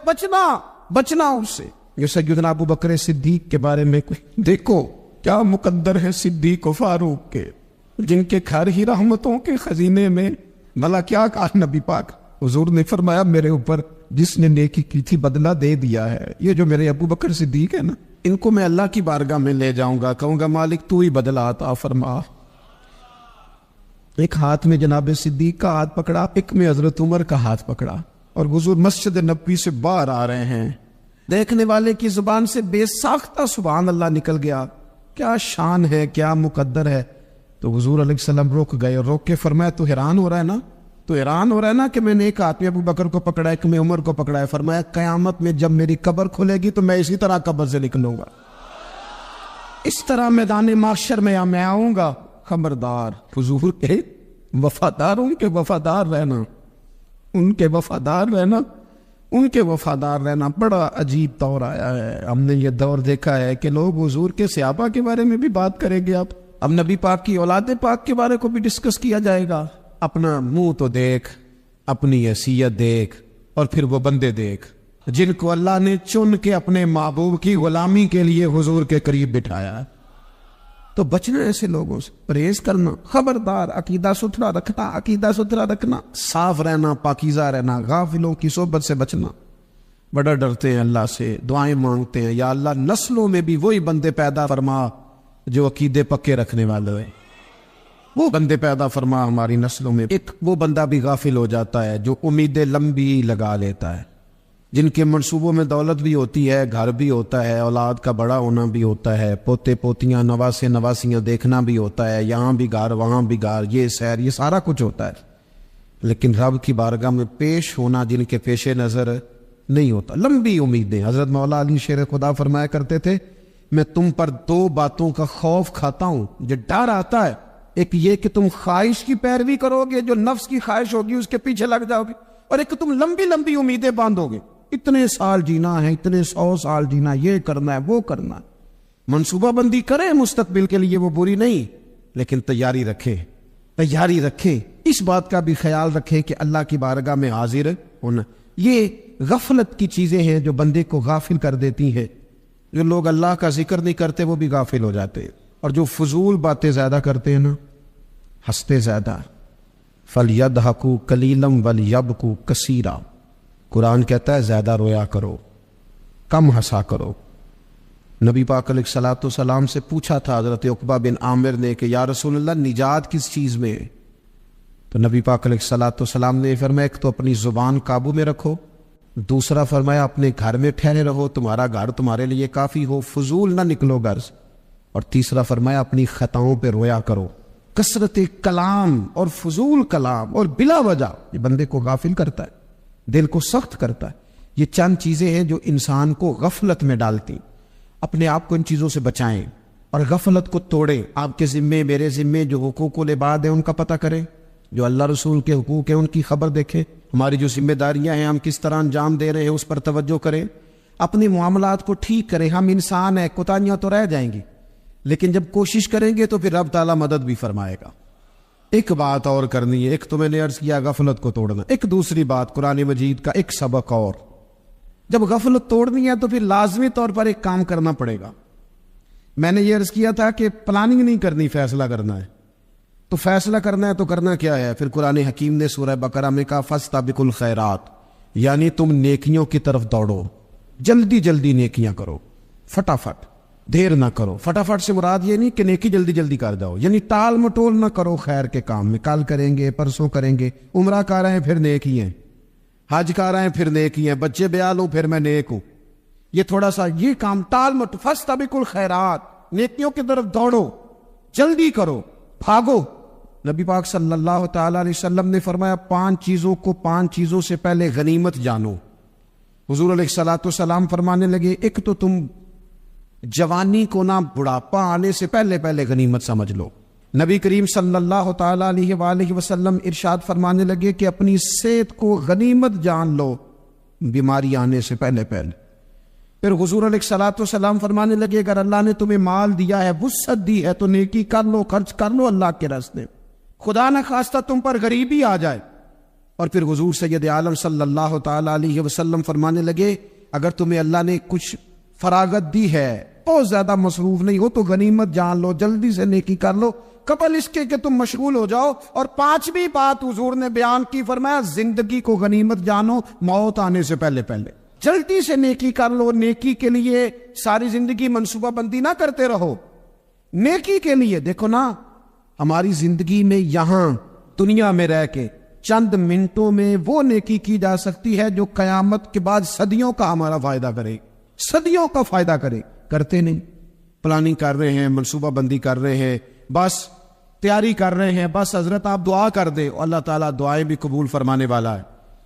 Speaker 1: بچنا اس سے۔ جو سیدنا ابو بکر صدیق کے بارے میں کوئی دیکھو کیا مقدر ہے صدیق و فاروق کے، جن کے گھر ہی رحمتوں کے خزینے میں، بھلا کیا کہا نبی پاک، حضور نے فرمایا میرے اوپر جس نے نیکی کی تھی بدلہ دے دیا ہے۔ یہ جو میرے ابو بکر صدیق ہے نا، ان کو میں اللہ کی بارگاہ میں لے جاؤں گا، کہوں گا مالک تو ہی بدلہ عطا فرما۔ ایک ہاتھ میں جناب صدیق کا ہاتھ پکڑا، ایک میں حضرت عمر کا ہاتھ پکڑا، اور حضور مسجد نبوی سے باہر آ رہے ہیں، دیکھنے والے کی زبان سے بے ساختہ سبحان اللہ نکل گیا، کیا شان ہے کیا مقدر ہے۔ تو حضور علیہ السلام رک گئے اور روک کے فرمایا تو حیران ہو رہا ہے نا کہ میں نے ایک ہاتھ میں ابو بکر کو پکڑا ایک میں عمر کو پکڑا ہے، فرمایا قیامت میں جب میری قبر کھلے گی تو میں اسی طرح قبر سے نکلوں گا، اس طرح میدان محشر میں میں آؤں گا۔ خبردار حضور کے وفادار، ان کے وفادار رہنا، ان کے وفادار رہنا، ان کے وفادار رہنا۔ بڑا عجیب دور آیا ہے، ہم نے یہ دور دیکھا ہے کہ لوگ حضور کے صحابہ کے بارے میں بھی بات کریں گے، اب نبی پاک کی اولاد پاک کے بارے کو بھی ڈسکس کیا جائے گا۔ اپنا منہ تو دیکھ، اپنی حیثیت دیکھ، اور پھر وہ بندے دیکھ جن کو اللہ نے چن کے اپنے محبوب کی غلامی کے لیے حضور کے قریب بٹھایا ہے۔ تو بچنا ایسے لوگوں سے، پرہیز کرنا، خبردار عقیدہ ستھرا رکھنا، صاف رہنا، پاکیزہ رہنا، غافلوں کی صحبت سے بچنا۔ بڑا ڈرتے ہیں اللہ سے، دعائیں مانگتے ہیں یا اللہ نسلوں میں بھی وہی بندے پیدا فرما جو عقیدے پکے رکھنے والے ہیں، وہ بندے پیدا فرما ہماری نسلوں میں۔ ایک وہ بندہ بھی غافل ہو جاتا ہے جو امیدیں لمبی لگا لیتا ہے، جن کے منصوبوں میں دولت بھی ہوتی ہے، گھر بھی ہوتا ہے، اولاد کا بڑا ہونا بھی ہوتا ہے، پوتے پوتیاں نواسے نواسیاں دیکھنا بھی ہوتا ہے، یہاں بھی گھر وہاں بھی گھر، یہ سیر، یہ سارا کچھ ہوتا ہے، لیکن رب کی بارگاہ میں پیش ہونا جن کے پیش نظر نہیں ہوتا، لمبی امیدیں۔ حضرت مولا علی شیر خدا فرمایا کرتے تھے میں تم پر دو باتوں کا خوف کھاتا ہوں، جو ڈر آتا ہے، ایک یہ کہ تم خواہش کی پیروی کرو گے، جو نفس کی خواہش ہوگی اس کے پیچھے لگ جاؤ گے، اور ایک تم لمبی لمبی امیدیں باندھو گے، اتنے سال جینا ہے، اتنے 100 سال جینا، یہ کرنا ہے وہ کرنا ہے۔ منصوبہ بندی کرے مستقبل کے لیے، وہ بری نہیں، لیکن تیاری رکھے، اس بات کا بھی خیال رکھے کہ اللہ کی بارگاہ میں حاضر ہونا۔ یہ غفلت کی چیزیں ہیں جو بندے کو غافل کر دیتی ہیں، جو لوگ اللہ کا ذکر نہیں کرتے وہ بھی غافل ہو جاتے ہیں، اور جو فضول باتیں زیادہ کرتے ہیں نا، ہنستے زیادہ، فَلْيَضْحَكُوا قَلِيلًا وَلْيَبْكُوا كَثِيرًا، قرآن کہتا ہے زیادہ رویا کرو، کم ہنسا کرو۔ نبی پاک علیہ الصلوۃ والسلام سے پوچھا تھا حضرت عقبہ بن عامر نے کہ یا رسول اللہ نجات کس چیز میں ہے؟ تو نبی پاک علیہ الصلوۃ والسلام نے فرمایا ایک تو اپنی زبان قابو میں رکھو، دوسرا فرمایا اپنے گھر میں ٹھہرے رہو، تمہارا گھر تمہارے لیے کافی ہو، فضول نہ نکلو گھر سے، اور تیسرا فرمایا اپنی خطاؤں پہ رویا کرو۔ کثرت کلام اور فضول کلام اور بلا وجہ یہ بندے کو غافل کرتا ہے، دل کو سخت کرتا ہے۔ یہ چند چیزیں ہیں جو انسان کو غفلت میں ڈالتی۔ اپنے آپ کو ان چیزوں سے بچائیں اور غفلت کو توڑیں۔ آپ کے ذمے، میرے ذمے جو حقوق العباد ہیں ان کا پتہ کریں، جو اللہ رسول کے حقوق ہیں ان کی خبر دیکھیں، ہماری جو ذمہ داریاں ہیں ہم کس طرح انجام دے رہے ہیں اس پر توجہ کریں، اپنے معاملات کو ٹھیک کریں۔ ہم انسان ہیں، کوتاہیاں تو رہ جائیں گی، لیکن جب کوشش کریں گے تو پھر رب تعالیٰ مدد بھی فرمائے گا۔ ایک بات اور کرنی ہے، ایک تو میں نے عرض کیا غفلت کو توڑنا، ایک دوسری بات قرآن مجید کا ایک سبق اور، جب غفلت توڑنی ہے تو پھر لازمی طور پر ایک کام کرنا پڑے گا۔ میں نے یہ عرض کیا تھا کہ پلاننگ نہیں کرنی، فیصلہ کرنا ہے۔ تو فیصلہ کرنا ہے تو کرنا کیا ہے؟ پھر قرآن حکیم نے سورہ بقرہ میں کہا فاستبقوا الخیرات، یعنی تم نیکیوں کی طرف دوڑو، جلدی جلدی نیکیاں کرو، فٹافٹ، دیر نہ کرو۔ فٹافٹ سے مراد یہ نہیں کہ نیکی جلدی جلدی کر جاؤ، یعنی ٹال مٹول نہ کرو خیر کے کام میں، کل کریں گے، پرسوں کریں گے، عمرہ کر رہے ہیں پھر نیکی ہیں، حج کر رہے ہیں پھر نیکی ہیں، بچے بیاہ لوں پھر میں نیک ہوں، یہ تھوڑا سا یہ کام ٹال مٹول۔ فاستبقوا الخیرات، نیکیوں کی طرف دوڑو، جلدی کرو، بھاگو۔ نبی پاک صلی اللہ تعالی علیہ وسلم نے فرمایا 5 چیزوں سے پہلے غنیمت جانو۔ حضور علیہ الصلوۃ والسلام فرمانے لگے ایک تو تم جوانی کو نہ بڑھاپا آنے سے پہلے غنیمت سمجھ لو۔ نبی کریم صلی اللہ تعالی علیہ وآلہ وسلم ارشاد فرمانے لگے کہ اپنی صحت کو غنیمت جان لو بیماری آنے سے پہلے۔ پھر حضور علیہ الصلوۃ والسلام فرمانے لگے اگر اللہ نے تمہیں مال دیا ہے، وسعت دی ہے تو نیکی کر لو، خرچ کر لو اللہ کے راستے، خدا نہ خواستہ تم پر غریبی آ جائے۔ اور پھر حضور سید عالم صلی اللہ تعالی علیہ وسلم فرمانے لگے اگر تمہیں اللہ نے کچھ فراغت دی ہے، بہت زیادہ مصروف نہیں ہو، تو غنیمت جان لو، جلدی سے نیکی کر لو قبل اس کے کہ تم مشغول ہو جاؤ۔ اور 5ویں بات حضور نے بیان کی، فرمایا زندگی کو غنیمت جانو، موت آنے سے پہلے جلدی سے نیکی کر لو۔ نیکی کے لیے ساری زندگی منصوبہ بندی نہ کرتے رہو، نیکی کے لیے دیکھو نا، ہماری زندگی میں یہاں دنیا میں رہ کے چند منٹوں میں وہ نیکی کی جا سکتی ہے جو قیامت کے بعد صدیوں کا ہمارا فائدہ کرے، صدیوں کا فائدہ کرے۔ کرتے نہیں، پلاننگ کر رہے ہیں، منصوبہ بندی کر رہے ہیں، بس تیاری کر رہے ہیں، بس حضرت آپ دعا کر دیں، اللہ تعالیٰ دعائیں بھی قبول فرمانے والا ہے،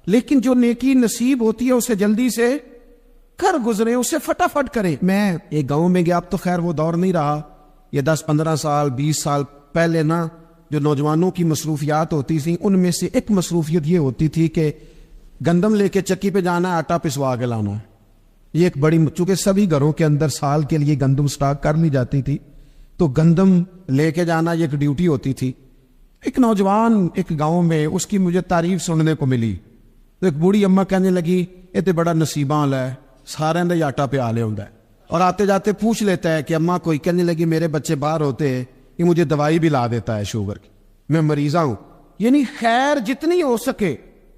Speaker 1: لیکن جو نیکی نصیب ہوتی ہے اسے جلدی سے کر گزرے، اسے فٹافٹ کرے۔ میں ایک گاؤں میں گیا، اب تو خیر وہ دور نہیں رہا، یہ 10-15 سال 20 سال پہلے نا جو نوجوانوں کی مصروفیات ہوتی تھیں ان میں سے ایک مصروفیت یہ ہوتی تھی کہ گندم لے کے چکی پہ جانا ہے، آٹا پسوا کے لانا ہے۔ یہ ایک بڑی، چونکہ سبھی گھروں کے اندر سال کے لیے گندم سٹاک کر لی جاتی تھی، تو گندم لے کے جانا یہ ایک ڈیوٹی ہوتی تھی۔ ایک نوجوان ایک گاؤں میں، اس کی مجھے تعریف سننے کو ملی، تو ایک بوڑھی اماں کہنے لگی یہ تو بڑا نصیباں والا ہے، سارے دے آٹا پہ آ لے ہوندا ہے، اور آتے جاتے پوچھ لیتا ہے کہ اماں کوئی، کہنے لگی میرے بچے باہر ہوتے ہیں، یہ مجھے دوائی بھی لا دیتا ہے شوگر کی، میں مریضہ ہوں۔ یعنی خیر جتنی ہو سکے،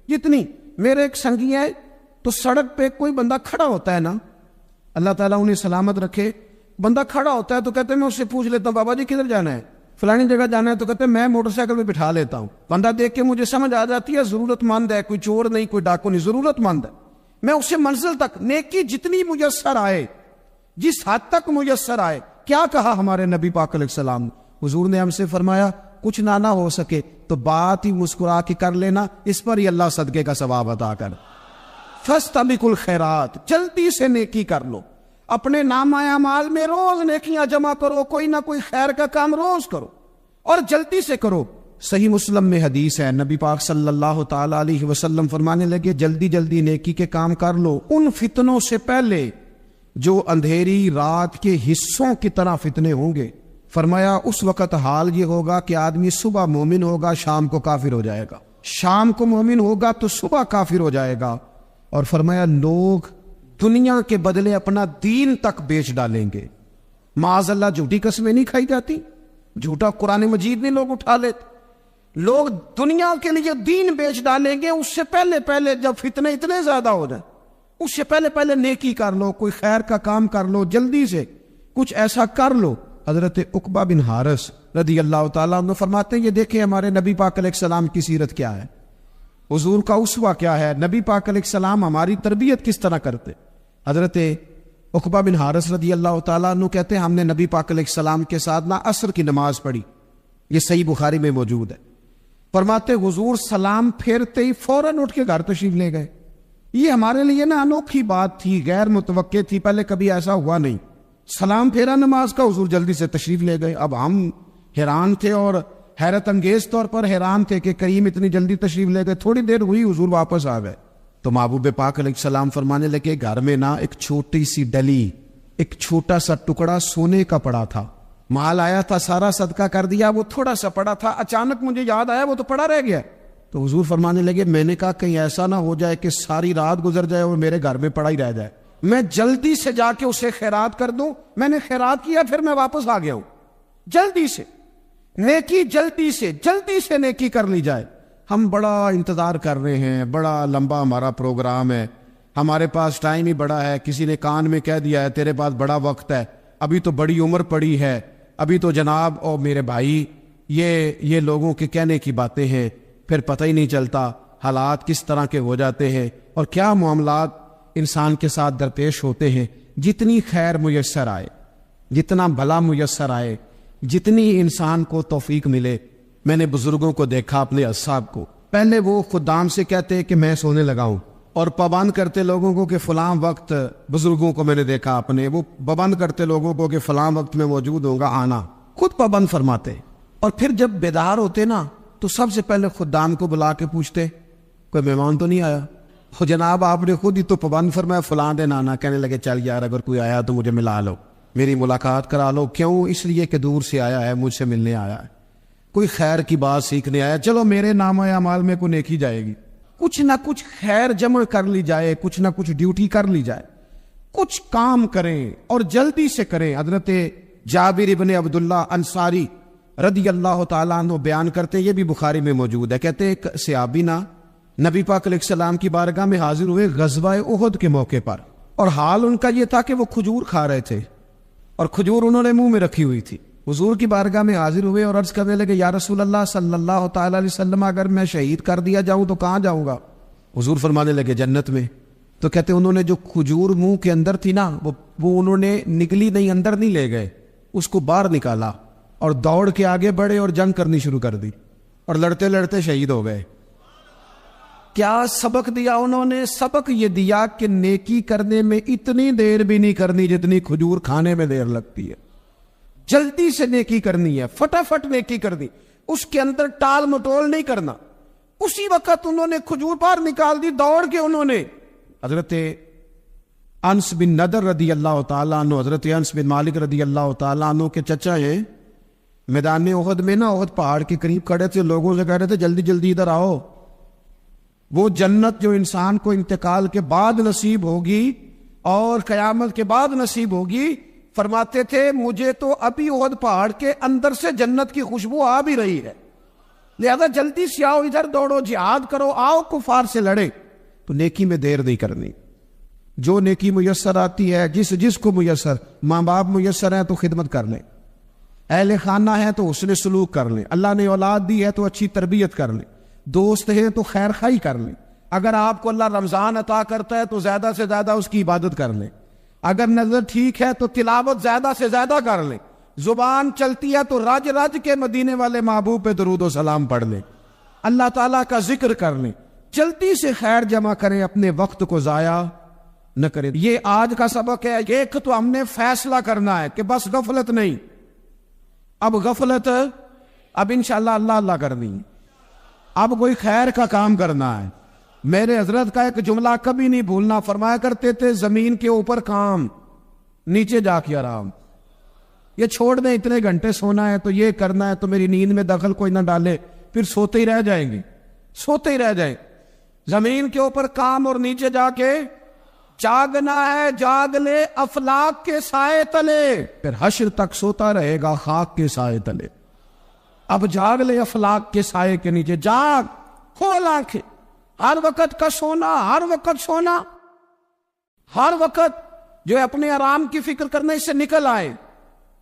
Speaker 1: جتنی۔ میرے ایک سنگی ہے، تو سڑک پہ کوئی بندہ کھڑا ہوتا ہے نا، اللہ تعالیٰ انہیں سلامت رکھے، بندہ کھڑا ہوتا ہے تو کہتے ہیں میں اس سے پوچھ لیتا ہوں بابا جی کدھر جانا ہے، فلانی جگہ جانا ہے، تو کہتے ہیں میں موٹر سائیکل پہ بٹھا لیتا ہوں۔ بندہ دیکھ کے مجھے سمجھ آ جاتی ہے ضرورت مند ہے، کوئی چور نہیں، کوئی ڈاکو نہیں، ضرورت مند ہے، میں اسے منزل تک نیکی جتنی میسر آئے، جس حد تک میسر آئے۔ کیا کہا ہمارے نبی پاک علیہ السلام؟ حضور نے ہم سے فرمایا کچھ نہ ہو سکے تو بات ہی مسکرا کے کر لینا، اس پر ہی اللہ صدقے کا ثواب عطا کر۔ فاستبقوا الخیرات، جلدی سے نیکی کر لو، اپنے نامہ اعمال میں روز نیکیاں جمع کرو، کوئی نہ کوئی خیر کا کام روز کرو اور جلدی سے کرو۔ صحیح مسلم میں حدیث ہے، نبی پاک صلی اللہ تعالی علیہ وسلم فرمانے لگے جلدی جلدی نیکی کے کام کر لو ان فتنوں سے پہلے جو اندھیری رات کے حصوں کی طرح فتنے ہوں گے۔ فرمایا اس وقت حال یہ ہوگا کہ آدمی صبح مومن ہوگا، شام کو کافر ہو جائے گا، شام کو مومن ہوگا تو صبح کافر ہو جائے گا، اور فرمایا لوگ دنیا کے بدلے اپنا دین تک بیچ ڈالیں گے، معاذ اللہ جھوٹی قسمیں نہیں کھائی جاتی، جھوٹا قرآن مجید نہیں لوگ اٹھا لیتے. لوگ دنیا کے لیے دین بیچ ڈالیں گے، اس سے پہلے جب فتنے اتنے زیادہ ہو جائیں، اس سے پہلے نیکی کر لو، کوئی خیر کا کام کر لو، جلدی سے کچھ ایسا کر لو. حضرت عقبہ بن حارث رضی اللہ تعالیٰ عنہ فرماتے ہیں یہ دیکھیں ہمارے نبی پاک علیہ السلام کی سیرت کیا ہے، حضور کا اسوہ کیا ہے، نبی پاک علیہ السلام ہماری تربیت کس طرح کرتے. حضرت عقبہ بن حارث رضی اللہ تعالیٰ عنہ کہتے ہیں ہم نے نبی پاک علیہ السلام کے ساتھ نہ عصر کی نماز پڑھی، یہ صحیح بخاری میں موجود ہے. فرماتے حضور سلام پھیرتے ہی فوراً اٹھ کے گھر تشریف لے گئے. یہ ہمارے لیے نا انوکھی بات تھی، غیر متوقع تھی، پہلے کبھی ایسا ہوا نہیں. سلام پھیرا نماز کا، حضور جلدی سے تشریف لے گئے. اب ہم حیران تھے اور حیرت انگیز طور پر حیران تھے کہ کریم اتنی جلدی تشریف لے گئے. تھوڑی دیر ہوئی حضور واپس آ گئے تو محبوب پاک علیہ السلام فرمانے لگے گھر میں نا ایک چھوٹی سی ڈلی، ایک چھوٹا سا ٹکڑا سونے کا پڑا تھا، مال آیا تھا سارا صدقہ کر دیا، وہ تھوڑا سا پڑا تھا، اچانک مجھے یاد آیا وہ تو پڑا رہ گیا. تو حضور فرمانے لگے میں نے کہا کہیں ایسا نہ ہو جائے کہ ساری رات گزر جائے اور میرے گھر میں پڑا ہی رہ جائے، میں جلدی سے جا کے اسے خیرات کر دوں. میں نے خیرات کیا پھر میں واپس آ گیا ہوں. جلدی سے نیکی، جلدی سے نیکی کر لی جائے. ہم بڑا انتظار کر رہے ہیں، بڑا لمبا ہمارا پروگرام ہے، ہمارے پاس ٹائم ہی بڑا ہے، کسی نے کان میں کہہ دیا ہے تیرے پاس بڑا وقت ہے، ابھی تو بڑی عمر پڑی ہے، ابھی تو جناب اور میرے بھائی یہ لوگوں کے کہنے کی باتیں ہیں، پھر پتہ ہی نہیں چلتا حالات کس طرح کے ہو جاتے ہیں اور کیا معاملات انسان کے ساتھ درپیش ہوتے ہیں. جتنی خیر میسر آئے، جتنا بھلا میسر آئے، جتنی انسان کو توفیق ملے. میں نے بزرگوں کو دیکھا اپنے اصحاب کو، پہلے وہ خدام سے کہتے کہ میں سونے لگا ہوں اور پابند کرتے لوگوں کو کہ فلاں وقت، بزرگوں کو میں نے دیکھا اپنے، وہ پابند کرتے لوگوں کو کہ فلاں وقت میں موجود ہوں گا آنا، خود پابند فرماتے. اور پھر جب بیدار ہوتے نا تو سب سے پہلے خدام کو بلا کے پوچھتے کوئی مہمان تو نہیں آیا؟ ہو جناب آپ نے خود ہی تو پابند فرمایا فلاں دن آنا. کہنے لگے چل یار اگر کوئی آیا تو مجھے ملا لو، میری ملاقات کرا لو. کیوں؟ اس لیے کہ دور سے آیا ہے، مجھ سے ملنے آیا ہے، کوئی خیر کی بات سیکھنے آیا، چلو میرے نام اعمال میں کوئی نیکی جائے گی. کچھ نہ کچھ خیر جمع کر لی جائے، کچھ نہ کچھ ڈیوٹی کر لی جائے، کچھ کام کریں اور جلدی سے کریں. حضرت جابر ابن عبداللہ انصاری رضی اللہ تعالیٰ عنہ بیان کرتے، یہ بھی بخاری میں موجود ہے، کہتے ایک صحابی نا نبی پاک علیہ السلام کی بارگاہ میں حاضر ہوئے غزوہ احد کے موقع پر، اور حال ان کا یہ تھا کہ وہ کھجور کھا رہے تھے اور کھجور انہوں نے منہ میں رکھی ہوئی تھی. حضور کی بارگاہ میں حاضر ہوئے اور عرض کرنے لگے یا رسول اللہ صلی اللہ تعالیٰ علیہ وسلم اگر میں شہید کر دیا جاؤں تو کہاں جاؤں گا؟ حضور فرمانے لگے جنت میں. تو کہتے انہوں نے جو کھجور منہ کے اندر تھی نا وہ انہوں نے نکلی نہیں، اندر نہیں لے گئے، اس کو باہر نکالا اور دوڑ کے آگے بڑھے اور جنگ کرنی شروع کر دی اور لڑتے لڑتے شہید ہو گئے. کیا سبق دیا انہوں نے؟ سبق یہ دیا کہ نیکی کرنے میں اتنی دیر بھی نہیں کرنی جتنی کھجور کھانے میں دیر لگتی ہے. جلدی سے نیکی کرنی ہے، فٹافٹ نیکی کرنی، اس کے اندر ٹال مٹول نہیں کرنا. اسی وقت انہوں نے کھجور باہر نکال دی، دوڑ کے انہوں نے. حضرت انس بن نضر رضی اللہ تعالیٰ عنہ، حضرت انس بن مالک رضی اللہ تعالیٰ عنہ کے چچا ہیں، میدان احد میں نا احد پہاڑ کے قریب کھڑے تھے، لوگوں سے کہہ رہے تھے جلدی جلدی ادھر آؤ، وہ جنت جو انسان کو انتقال کے بعد نصیب ہوگی اور قیامت کے بعد نصیب ہوگی. فرماتے تھے مجھے تو ابھی احد پہاڑ کے اندر سے جنت کی خوشبو آ بھی رہی ہے، لہذا جلدی سے آؤ، ادھر دوڑو، جہاد کرو، آؤ کفار سے لڑے. تو نیکی میں دیر نہیں کرنی. جو نیکی میسر آتی ہے، جس کو میسر، ماں باپ میسر ہیں تو خدمت کر لیں، اہل خانہ ہے تو حسن سلوک کر لیں، اللہ نے اولاد دی ہے تو اچھی تربیت کر لیں، دوست ہیں تو خیر خواہی کر لیں. اگر آپ کو اللہ رمضان عطا کرتا ہے تو زیادہ سے زیادہ اس کی عبادت کر لیں. اگر نظر ٹھیک ہے تو تلاوت زیادہ سے زیادہ کر لیں. زبان چلتی ہے تو رج رج کے مدینے والے محبوب پہ درود و سلام پڑھ لیں، اللہ تعالیٰ کا ذکر کر لیں. جلدی سے خیر جمع کریں، اپنے وقت کو ضائع نہ کریں. یہ آج کا سبق ہے. ایک تو ہم نے فیصلہ کرنا ہے کہ بس غفلت نہیں، اب غفلت اب انشاءاللہ اللہ اللہ کرنی، اب کوئی خیر کا کام کرنا ہے. میرے حضرت کا ایک جملہ کبھی نہیں بھولنا، فرمایا کرتے تھے زمین کے اوپر کام، نیچے جا کے آرام. یہ چھوڑ دیں اتنے گھنٹے سونا ہے تو یہ کرنا ہے تو میری نیند میں دخل کوئی نہ ڈالے، پھر سوتے ہی رہ جائیں گے، سوتے ہی رہ جائیں. زمین کے اوپر کام اور نیچے جا کے جاگنا ہے جاگ لے افلاک کے سائے تلے، پھر حشر تک سوتا رہے گا خاک کے سائے تلے۔ اب جاگ لے افلاک کے سائے کے نیچے، جاگ، کھول آنکھیں، ہر وقت کا سونا، ہر وقت سونا، ہر وقت جو ہے اپنے آرام کی فکر کرنے سے نکل آئے،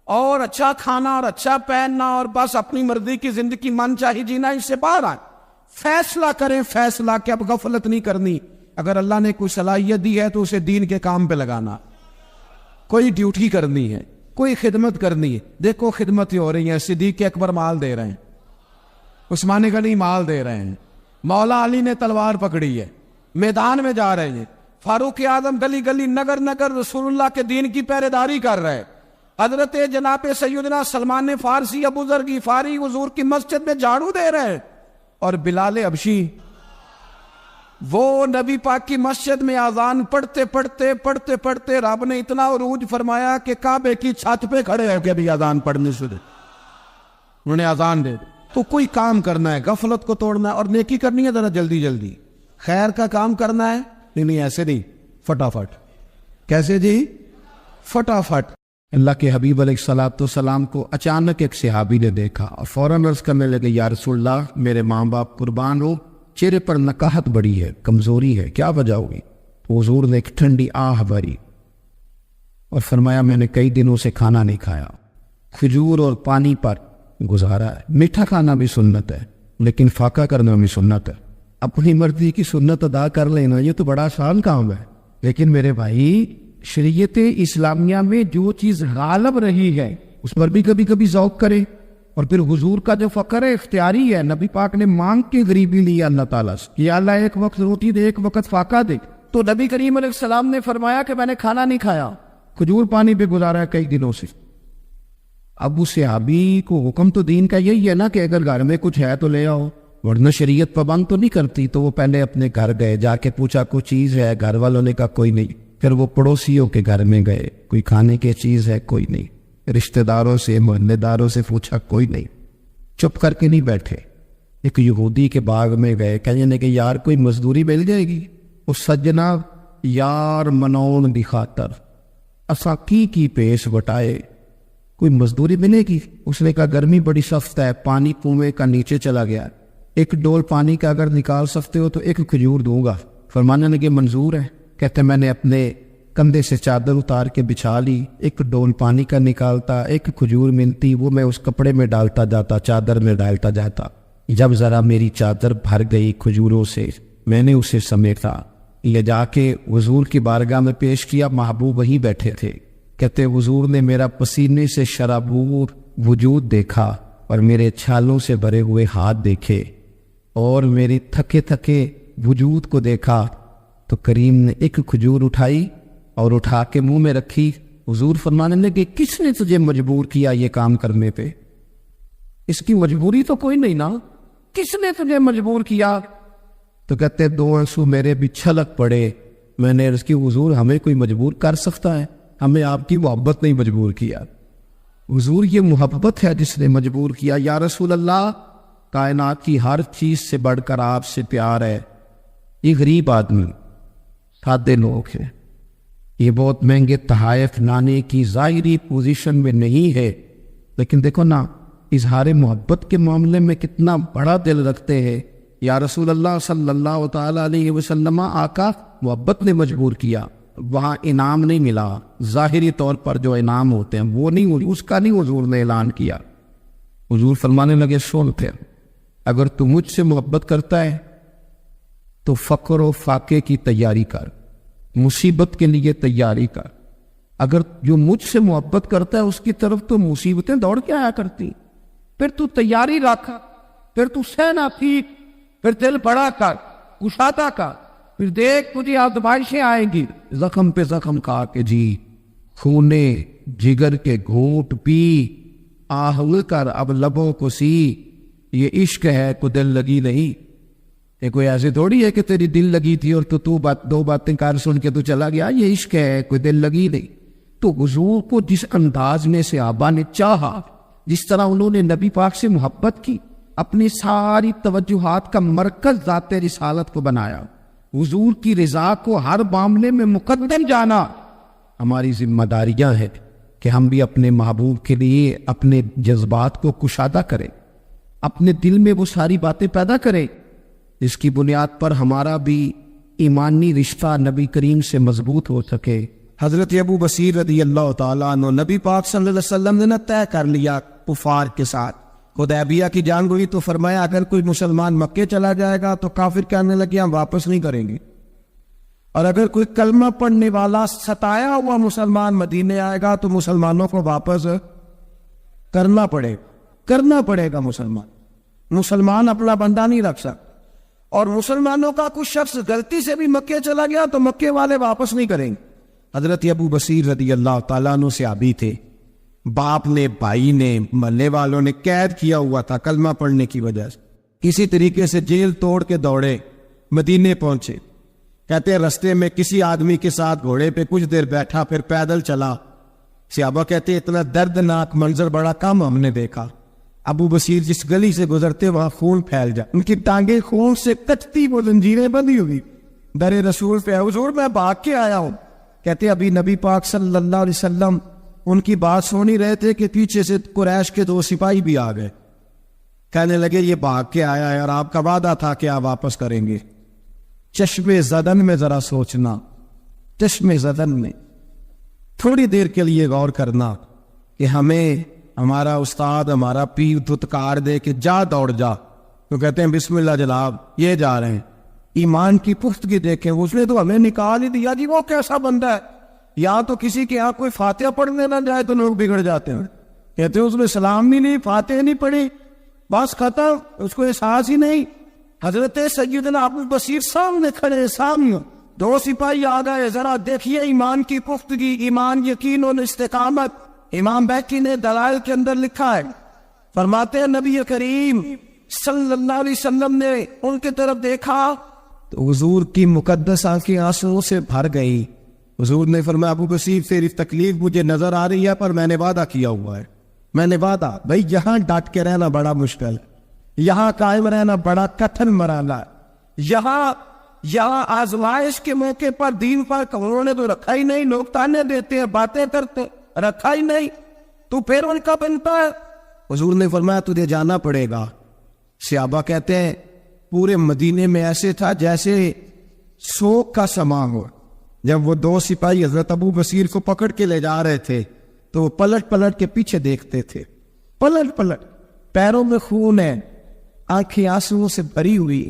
Speaker 1: اور اچھا کھانا اور اچھا پہننا اور بس اپنی مرضی کی زندگی من چاہی جینا، اس سے باہر آئے۔ فیصلہ کریں، فیصلہ کہ اب غفلت نہیں کرنی۔ اگر اللہ نے کوئی صلاحیت دی ہے تو اسے دین کے کام پہ لگانا، کوئی ڈیوٹی کرنی ہے، کوئی خدمت کرنی ہے۔ دیکھو خدمتیں ہو رہی ہیں، صدیق اکبر مال دے رہے ہیں، عثمان غنی مال دے رہے ہیں، مولا علی نے تلوار پکڑی ہے، میدان میں جا رہے ہیں، فاروق اعظم گلی گلی نگر نگر رسول اللہ کے دین کی پہرے داری کر رہے ہیں، حضرت جناب سیدنا سلمان فارسی ابو ذر غفاری حضور کی مسجد میں جھاڑو دے رہے ہیں، اور بلال حبشی وہ نبی پاک کی مسجد میں اذان پڑھتے پڑھتے پڑھتے پڑھتے رب نے اتنا عروج فرمایا کہ کعبے کی چھت پہ کھڑے ہو کے بھی اذان پڑھنے سے انہوں نے اذان دے۔ تو کوئی کام کرنا ہے، غفلت کو توڑنا ہے اور نیکی کرنی ہے ذرا جلدی جلدی، خیر کا کام کرنا ہے، نہیں ایسے نہیں، فٹافٹ۔ کیسے جی؟ فٹافٹ۔ اللہ کے حبیب علیہ الصلوۃ والسلام کو اچانک ایک صحابی نے دیکھا اور فوراً عرض کرنے لگے، یا رسول اللہ میرے ماں باپ قربان ہو، چہرے پر نکاہت بڑی ہے، کمزوری ہے، کیا وجہ ہوگی؟ تو حضور نے ایک ٹھنڈی آہ بھری اور فرمایا میں نے کئی دنوں سے کھانا نہیں کھایا، کھجور اور پانی پر گزارا ہے۔ میٹھا کھانا بھی سنت ہے لیکن فاقہ کرنا بھی سنت ہے، اپنی مرضی کی سنت ادا کر لینا یہ تو بڑا آسان کام ہے، لیکن میرے بھائی شریعت اسلامیہ میں جو چیز غالب رہی ہے اس پر بھی کبھی کبھی ذوق کرے۔ اور پھر حضور کا جو فقر ہے اختیاری ہے، نبی پاک نے مانگ کے غریبی لی اللہ تعالیٰ سے کہ اللہ ایک وقت روٹی دے ایک وقت فاقہ دے، تو نبی کریم علیہ السلام نے فرمایا کہ میں نے کھانا نہیں کھایا، کھجور پانی پہ گزارا ہے کئی دنوں سے۔ اب اس صحابی کو حکم تو دین کا یہی ہے نا کہ اگر گھر میں کچھ ہے تو لے آؤ، ورنہ شریعت پابند تو نہیں کرتی۔ تو وہ پہلے اپنے گھر گئے، جا کے پوچھا کوئی چیز ہے، گھر والوں نے کہا کوئی نہیں۔ پھر وہ پڑوسیوں کے گھر میں گئے، کوئی کھانے کی چیز ہے، کوئی نہیں۔ رشتہ داروں سے محلے داروں سے پوچھا، کوئی نہیں۔ چپ کر کے نہیں بیٹھے، ایک یہودی کے باغ میں گئے، کہنے کہ یار کوئی مزدوری مل جائے گی؟ اس سجنا یار منون دی خاطر اسا کی پیش بٹائے، کوئی مزدوری ملے گی؟ اس نے کہا گرمی بڑی سخت ہے، پانی کنویں کا نیچے چلا گیا، ایک ڈول پانی کا اگر نکال سکتے ہو تو ایک کھجور دوں گا۔ فرمانے لگے منظور ہے۔ کہتے میں نے اپنے کندھے سے چادر اتار کے بچھا لی، ایک ڈول پانی کا نکالتا، ایک کھجور ملتی، وہ میں اس کپڑے میں ڈالتا جاتا، چادر میں ڈالتا جاتا۔ جب ذرا میری چادر بھر گئی کھجوروں سے، میں نے اسے سمیٹا، لے جا کے حضور کی بارگاہ میں پیش کیا۔ محبوب وہیں بیٹھے تھے۔ کہتے حضور نے میرا پسینے سے شرابور وجود دیکھا اور میرے چھالوں سے بھرے ہوئے ہاتھ دیکھے اور میری تھکے تھکے وجود کو دیکھا، تو کریم نے ایک کھجور اٹھائی اور اٹھا کے منہ میں رکھی۔ حضور فرمانے لگے کس نے تجھے مجبور کیا یہ کام کرنے پہ؟ اس کی مجبوری تو کوئی نہیں نا، کس نے تجھے مجبور کیا؟ تو کہتے دو آنسو میرے بھی چھلک پڑے۔ میں نے عرض کی حضور ہمیں کوئی مجبور کر سکتا ہے؟ ہمیں آپ کی محبت نہیں مجبور کیا۔ حضور یہ محبت ہے جس نے مجبور کیا۔ یا رسول اللہ کائنات کی ہر چیز سے بڑھ کر آپ سے پیار ہے۔ یہ غریب آدمی، سادے لوگ ہیں، یہ بہت مہنگے تحائف لانے کی ظاہری پوزیشن میں نہیں ہے، لیکن دیکھو نا اظہار محبت کے معاملے میں کتنا بڑا دل رکھتے ہیں۔ یا رسول اللہ صلی اللہ تعالیٰ علیہ وسلم، آقا محبت نے مجبور کیا، وہاں انعام نہیں ملا، ظاہری طور پر جو انعام ہوتے ہیں وہ نہیں، اس کا نہیں حضور نے اعلان کیا۔ حضور فرمانے لگے سن پھر، اگر تو مجھ سے محبت کرتا ہے تو فقر و فاقے کی تیاری کر، مصیبت کے لیے تیاری کر۔ اگر جو مجھ سے محبت کرتا ہے اس کی طرف تو مصیبتیں دوڑ کے آیا کرتی، پھر تو تیاری رکھ، پھر تو سہنا سیکھ، پھر دل بڑا کر، کشادہ کر، پھر دیکھ تجھے آزمائشیں آئیں گی، زخم پہ زخم کھا کے جی، خونے جگر کے گھونٹ پی، آہل کر اب لبوں کو سی، یہ عشق ہے کو دل لگی نہیں۔ یہ کوئی ایسے تھوڑی ہے کہ تیری دل لگی تھی اور تو دو باتیں کار سن کے تو چلا گیا، یہ عشق ہے کوئی دل لگی نہیں۔ تو حضور کو جس انداز میں صحابہ نے چاہا، جس طرح انہوں نے نبی پاک سے محبت کی، اپنی ساری توجہات کا مرکز ذات رسالت کو بنایا، حضور کی رضا کو ہر معاملے میں مقدم جانا ہماری ذمہ داریاں ہیں کہ ہم بھی اپنے محبوب کے لیے اپنے جذبات کو کشادہ کریں، اپنے دل میں وہ ساری باتیں پیدا کریں جس کی بنیاد پر ہمارا بھی ایمانی رشتہ نبی کریم سے مضبوط ہو سکے۔ حضرت ابو بصیر رضی اللہ تعالیٰ عنہ، نبی پاک صلی اللہ علیہ وسلم نے طے کر لیا کفار کے ساتھ، حدیبیہ کی جنگ ہوئی تو فرمایا اگر کوئی مسلمان مکے چلا جائے گا تو کافر کہنے لگے ہم واپس نہیں کریں گے، اور اگر کوئی کلمہ پڑھنے والا ستایا ہوا مسلمان مدینے آئے گا تو مسلمانوں کو واپس کرنا پڑے گا۔ مسلمان اپنا بندہ نہیں رکھ سکتا، اور مسلمانوں کا کچھ شخص غلطی سے بھی مکے چلا گیا تو مکے والے واپس نہیں کریں گے۔ حضرت ابو بصیر رضی اللہ تعالیٰ عنہ صحابی تھے، باپ نے، بھائی نے، محلے والوں نے قید کیا ہوا تھا کلمہ پڑھنے کی وجہ سے، کسی طریقے سے جیل توڑ کے دوڑے مدینے پہنچے۔ کہتے ہیں رستے میں کسی آدمی کے ساتھ گھوڑے پہ کچھ دیر بیٹھا، پھر پیدل چلا۔ صحابہ کہتے ہیں اتنا دردناک منظر بڑا کم ہم نے دیکھا۔ ابو بصیر جس گلی سے گزرتے وہاں خون پھیل جائے، ان کی ٹانگیں خون سے کچتی، وہ زنجیریں بندھی ہوئی، در رسول پہ حضور میں بھاگ کے آیا ہوں۔ کہتے ابھی نبی پاک صلی اللہ علیہ وسلم ان کی بات سن ہی رہے تھے کہ پیچھے سے قریش کے 2 سپاہی بھی آ گئے، کہنے لگے یہ بھاگ کے آیا ہے اور آپ کا وعدہ تھا کہ آپ واپس کریں گے۔ چشم زدن میں ذرا سوچنا، چشم زدن میں تھوڑی دیر کے لیے غور کرنا کہ ہمیں ہمارا استاد، ہمارا پیر دھتکار دے کہ جا دوڑ جا، تو کہتے ہیں بسم اللہ جناب یہ جا رہے ہیں۔ ایمان کی پختگی دیکھیں، اس نے تو ہمیں نکال ہی دیا جی، وہ کیسا بندہ ہے، یا تو کسی کے یہاں کوئی فاتحہ پڑھنے نہ جائے تو لوگ بگڑ جاتے ہیں، کہتے ہیں اس نے سلام بھی نہیں، فاتحہ نہیں پڑھی، بس ختم، اس کو احساس ہی نہیں۔ حضرت سیدنا ابو بصیر سامنے کھڑے، سامنے 2 سپاہی آ گئے، ذرا دیکھیے ایمان کی پختگی، ایمان، یقین اور استقامت۔ امام بیکی نے دلائل کے اندر لکھا ہے، فرماتے ہیں نبی کریم صلی اللہ علیہ وسلم نے ان کی طرف دیکھا تو حضور کی مقدس آنکھیں آنسوؤں سے بھر گئی۔ حضور نے فرمایا ابو بصیر تیری تکلیف مجھے نظر آ رہی ہے، پر میں نے وعدہ کیا ہوا ہے، میں نے وعدہ، بھائی یہاں ڈٹ کے رہنا بڑا مشکل ہے، یہاں قائم رہنا بڑا کٹھن مرحلہ ہے، یہاں آزمائش کے موقع پر دین پر انہوں نے تو رکھا ہی نہیں، لوگ تانے دیتے ہیں، باتیں کرتے، رکھا ہی نہیں، تو پھر ان کا بنتا ہے۔ حضور نے فرمایا تجھے جانا پڑے گا۔ صحابہ کہتے ہیں پورے مدینے میں ایسے تھا جیسے سوگ کا سما ہو۔ جب وہ 2 سپاہی حضرت ابو بصیر کو پکڑ کے لے جا رہے تھے تو وہ پلٹ پلٹ کے پیچھے دیکھتے تھے، پلٹ پلٹ، پیروں میں خون ہے، آنکھیں آنسوؤں سے بھری ہوئی۔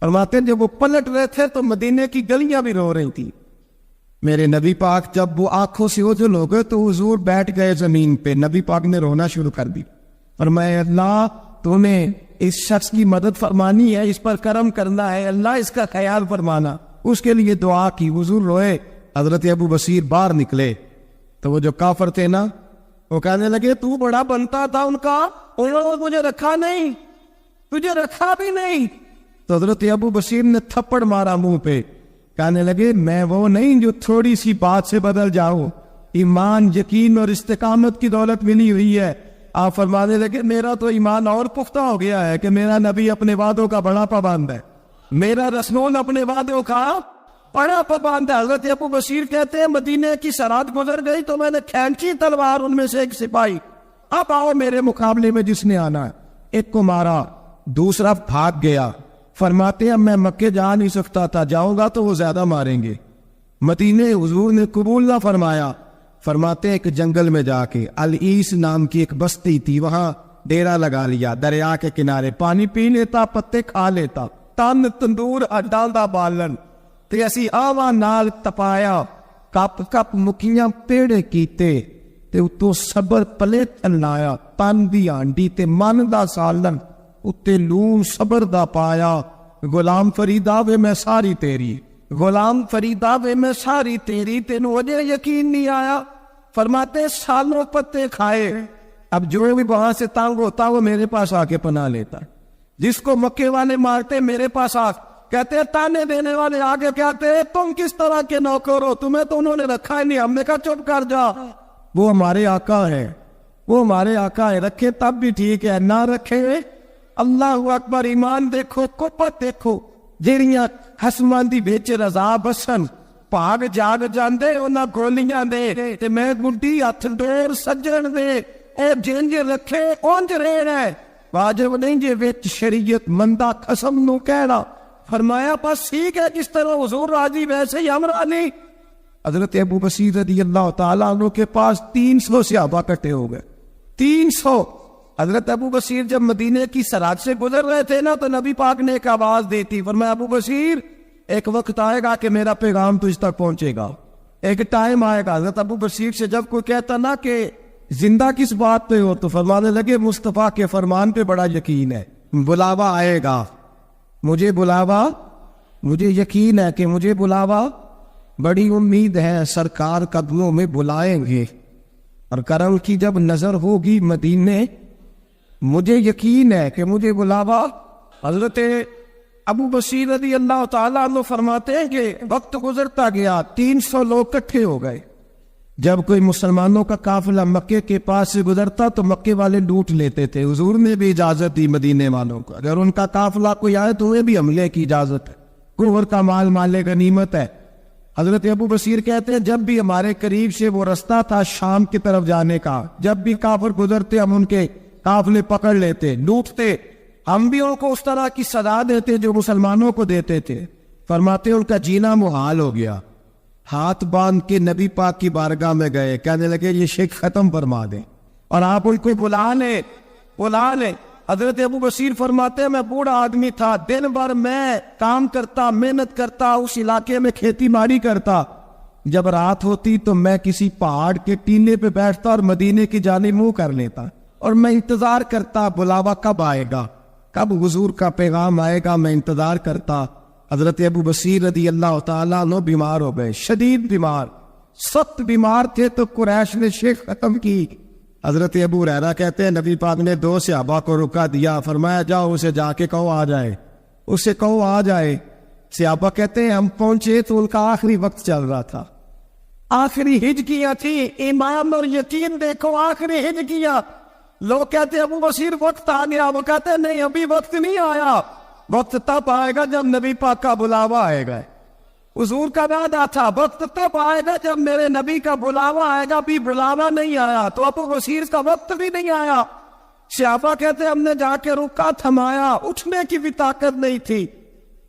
Speaker 1: فرماتے ہیں جب وہ پلٹ رہے تھے تو مدینے کی گلیاں بھی رو رہی تھی۔ میرے نبی پاک جب وہ آنکھوں سے اوجھل ہو گئے تو حضور بیٹھ گئے زمین پہ، نبی پاک نے رونا شروع کر دی، فرمایا اللہ تو نے اس شخص کی مدد فرمانی ہے، اس پر کرم کرنا ہے، اللہ اس کا خیال فرمانا، اس کے لیے دعا کی، حضور روئے۔ حضرت ابو بصیر باہر نکلے تو وہ جو کافر تھے نا، وہ کہنے لگے تو بڑا بنتا تھا ان کا، انہوں نے مجھے رکھا نہیں، تجھے رکھا بھی نہیں۔ تو حضرت ابو بصیر نے تھپڑ مارا منہ پہ، کہنے لگے میں وہ نہیں جو تھوڑی سی بات سے بدل جاؤ، ایمان، یقین اور استقامت کی دولت ملی ہوئی ہے۔ آپ فرمانے لگے میرا تو ایمان اور پختہ ہو گیا ہے کہ میرا نبی اپنے وعدوں کا بڑا پابند ہے، میرا رسول اپنے وعدوں کا بڑا پابند ہے۔ حضرت ابو بصیر کہتے ہیں مدینے کی سرحد گزر گئی تو میں نے کھینچی تلوار، ان میں سے ایک سپاہی، اب آؤ میرے مقابلے میں جس نے آنا ہے، ایک کو مارا، دوسرا بھاگ گیا۔ فرماتے ہیں میں مکے جا نہیں سکتا تھا، جاؤں گا تو وہ زیادہ ماریں گے، مدینے حضور نے قبول نہ فرمایا۔ فرماتے ہیں ایک جنگل میں جا کے العیس نام کی ایک بستی تھی، وہاں ڈیرا لگا لیا، دریا کے کنارے، پانی پی لیتا، پتے کھا لیتا، تن تندور ڈالدا بالن تے اسی آواں نال تپایا، کپ کپ مکیاں پیڑے کیتے تے اتوں صبر پلے تلایا، تن دی ہانڈی تے من دا سالن اتے لون صبر دا پایا، غلام فریدا وے میں ساری تیری، غلام فریدا وے میں ساری تیری، تینوں اجے یقین نہیں آیا۔ فرماتے سالوں پتے کھائے، اب جو بھی وہاں سے تانگ ہوتا وہ میرے پاس آ کے پناہ لیتا، جس کو مکے والے مارتے میرے پاس آ کہتے تانے دینے والے آگے کہتے تم کس طرح کے نوکر ہو، تمہیں تو انہوں نے رکھا ہی نہیں، ہم نے کہا چپ کر جا، وہ ہمارے آقا ہے، وہ ہمارے آقا ہے، رکھے تب بھی ٹھیک ہے، نہ رکھے اللہ اکبر، ایمان دیکھو، قوت دیکھو،
Speaker 2: ਜਿਹੜੀਆਂ ਖਸਮਾਂ ਦੀ ਵਿੱਚ ਰਜ਼ਾ ਬਸਣ ਭਾਗ ਜਾਗ ਜਾਂਦੇ ਉਹਨਾਂ ਗੋਲੀਆਂ ਦੇ, ਤੇ ਮੈਂ ਗੁੱਡੀ ਹੱਥ ਡੋਰ ਸੱਜਣ ਦੇ ਇਹ ਜਿੰਜ ਰੱਖੇ ਉਂਝ ਰਹਿਣਾ, ਵਾਜਬ ਨਹੀਂ ਜੇ ਵਿੱਚ ਸ਼ਰੀਅਤ ਮੰਦਾ ਖਸਮ ਨੂੰ ਕਹਿਣਾ। فرمایا بس ٹھیک ہے جس طرح حضور راضی ویسے ہی ہم راضی۔ حضرت ابو بصیر رضی اللہ تعالیٰ عنہ کے پاس 300 صحابہ اکٹھے ہو گئے، 300۔ حضرت ابو بصیر جب مدینے کی سرحد سے گزر رہے تھے نا تو نبی پاک نے ایک آواز دی تھی، فرمایا ابو بصیر ایک وقت آئے گا کہ میرا پیغام تجھ تک پہنچے گا، ایک ٹائم آئے گا۔ حضرت ابو بصیر سے جب کوئی کہتا نا کہ زندہ کس بات پہ ہو تو فرمانے لگے مصطفیٰ کے فرمان پہ بڑا یقین ہے، بلاوا آئے گا، مجھے بلاوا، مجھے یقین ہے کہ مجھے بلاوا، بڑی امید ہے سرکار قدموں میں بلائیں گے، اور کرم کی جب نظر ہوگی مدینے مجھے یقین ہے کہ مجھے بلاوا۔ حضرت ابو بصیر رضی اللہ تعالیٰ عنہ فرماتے ہیں کہ وقت گزرتا گیا، 300 لوگ اکٹھے ہو گئے۔ جب کوئی مسلمانوں کا قافلہ مکے کے پاس سے گزرتا تو مکے والے لوٹ لیتے تھے۔ حضور نے بھی اجازت دی مدینے والوں کو، اگر ان کا قافلہ کوئی آئے تو انہیں بھی حملے کی اجازت ہے، کفر کا مال مال غنیمت ہے۔ حضرت ابو بصیر کہتے ہیں جب بھی ہمارے قریب سے وہ رستہ تھا شام کی طرف جانے کا، جب بھی کافر گزرتے ہم ان کے قافلے پکڑ لیتے، لوٹتے، ہم بھی ان کو اس طرح کی سزا دیتے جو مسلمانوں کو دیتے تھے۔ فرماتے ان کا جینا محال ہو گیا، ہاتھ باندھ کے نبی پاک کی بارگاہ میں گئے، کہنے لگے یہ شرک ختم فرما دیں اور آپ ان کو بلا لیں، بلا لیں۔ حضرت ابو بصیر فرماتے ہیں میں بوڑھا آدمی تھا، دن بھر میں کام کرتا، محنت کرتا، اس علاقے میں کھیتی باڑی کرتا، جب رات ہوتی تو میں کسی پہاڑ کے ٹیلے پہ بیٹھتا اور مدینے کی جانب منہ کر لیتا اور میں انتظار کرتا بلاوا کب آئے گا، کب حضور کا پیغام آئے گا، میں انتظار کرتا۔ حضرت ابو بصیر رضی اللہ تعالیٰ عنہ بیمار ہو گئے، شدید بیمار، سخت بیمار تھے تو قریش نے شرک ختم کی۔ حضرت ابو ہریرہ کہتے ہیں نبی پاک نے 2 صحابہ کو رکا دیا، فرمایا جاؤ اسے جا کے کہو آ جائے، اسے کہو آ جائے۔ صحابہ کہتے ہیں ہم پہنچے تو ان کا آخری وقت چل رہا تھا، آخری ہجکیاں تھی، ایمان اور یقین دیکھو، آخری ہجکیاں۔ لوگ کہتے ہیں ابو بصیر وقت آ گیا، وہ کہتے ہیں نہیں ابھی وقت نہیں آیا، وقت تب آئے گا جب نبی پاک کا بلاوا آئے گا۔ حضور کا وعدہ تھا وقت تب آئے گا جب میرے نبی کا بلاوا آئے گا، ابھی بلاوا نہیں آیا تو ابو بصیر کا وقت بھی نہیں آیا۔ صحابہ کہتے ہیں ہم نے جا کے رکا، تھمایا، اٹھنے کی بھی طاقت نہیں تھی۔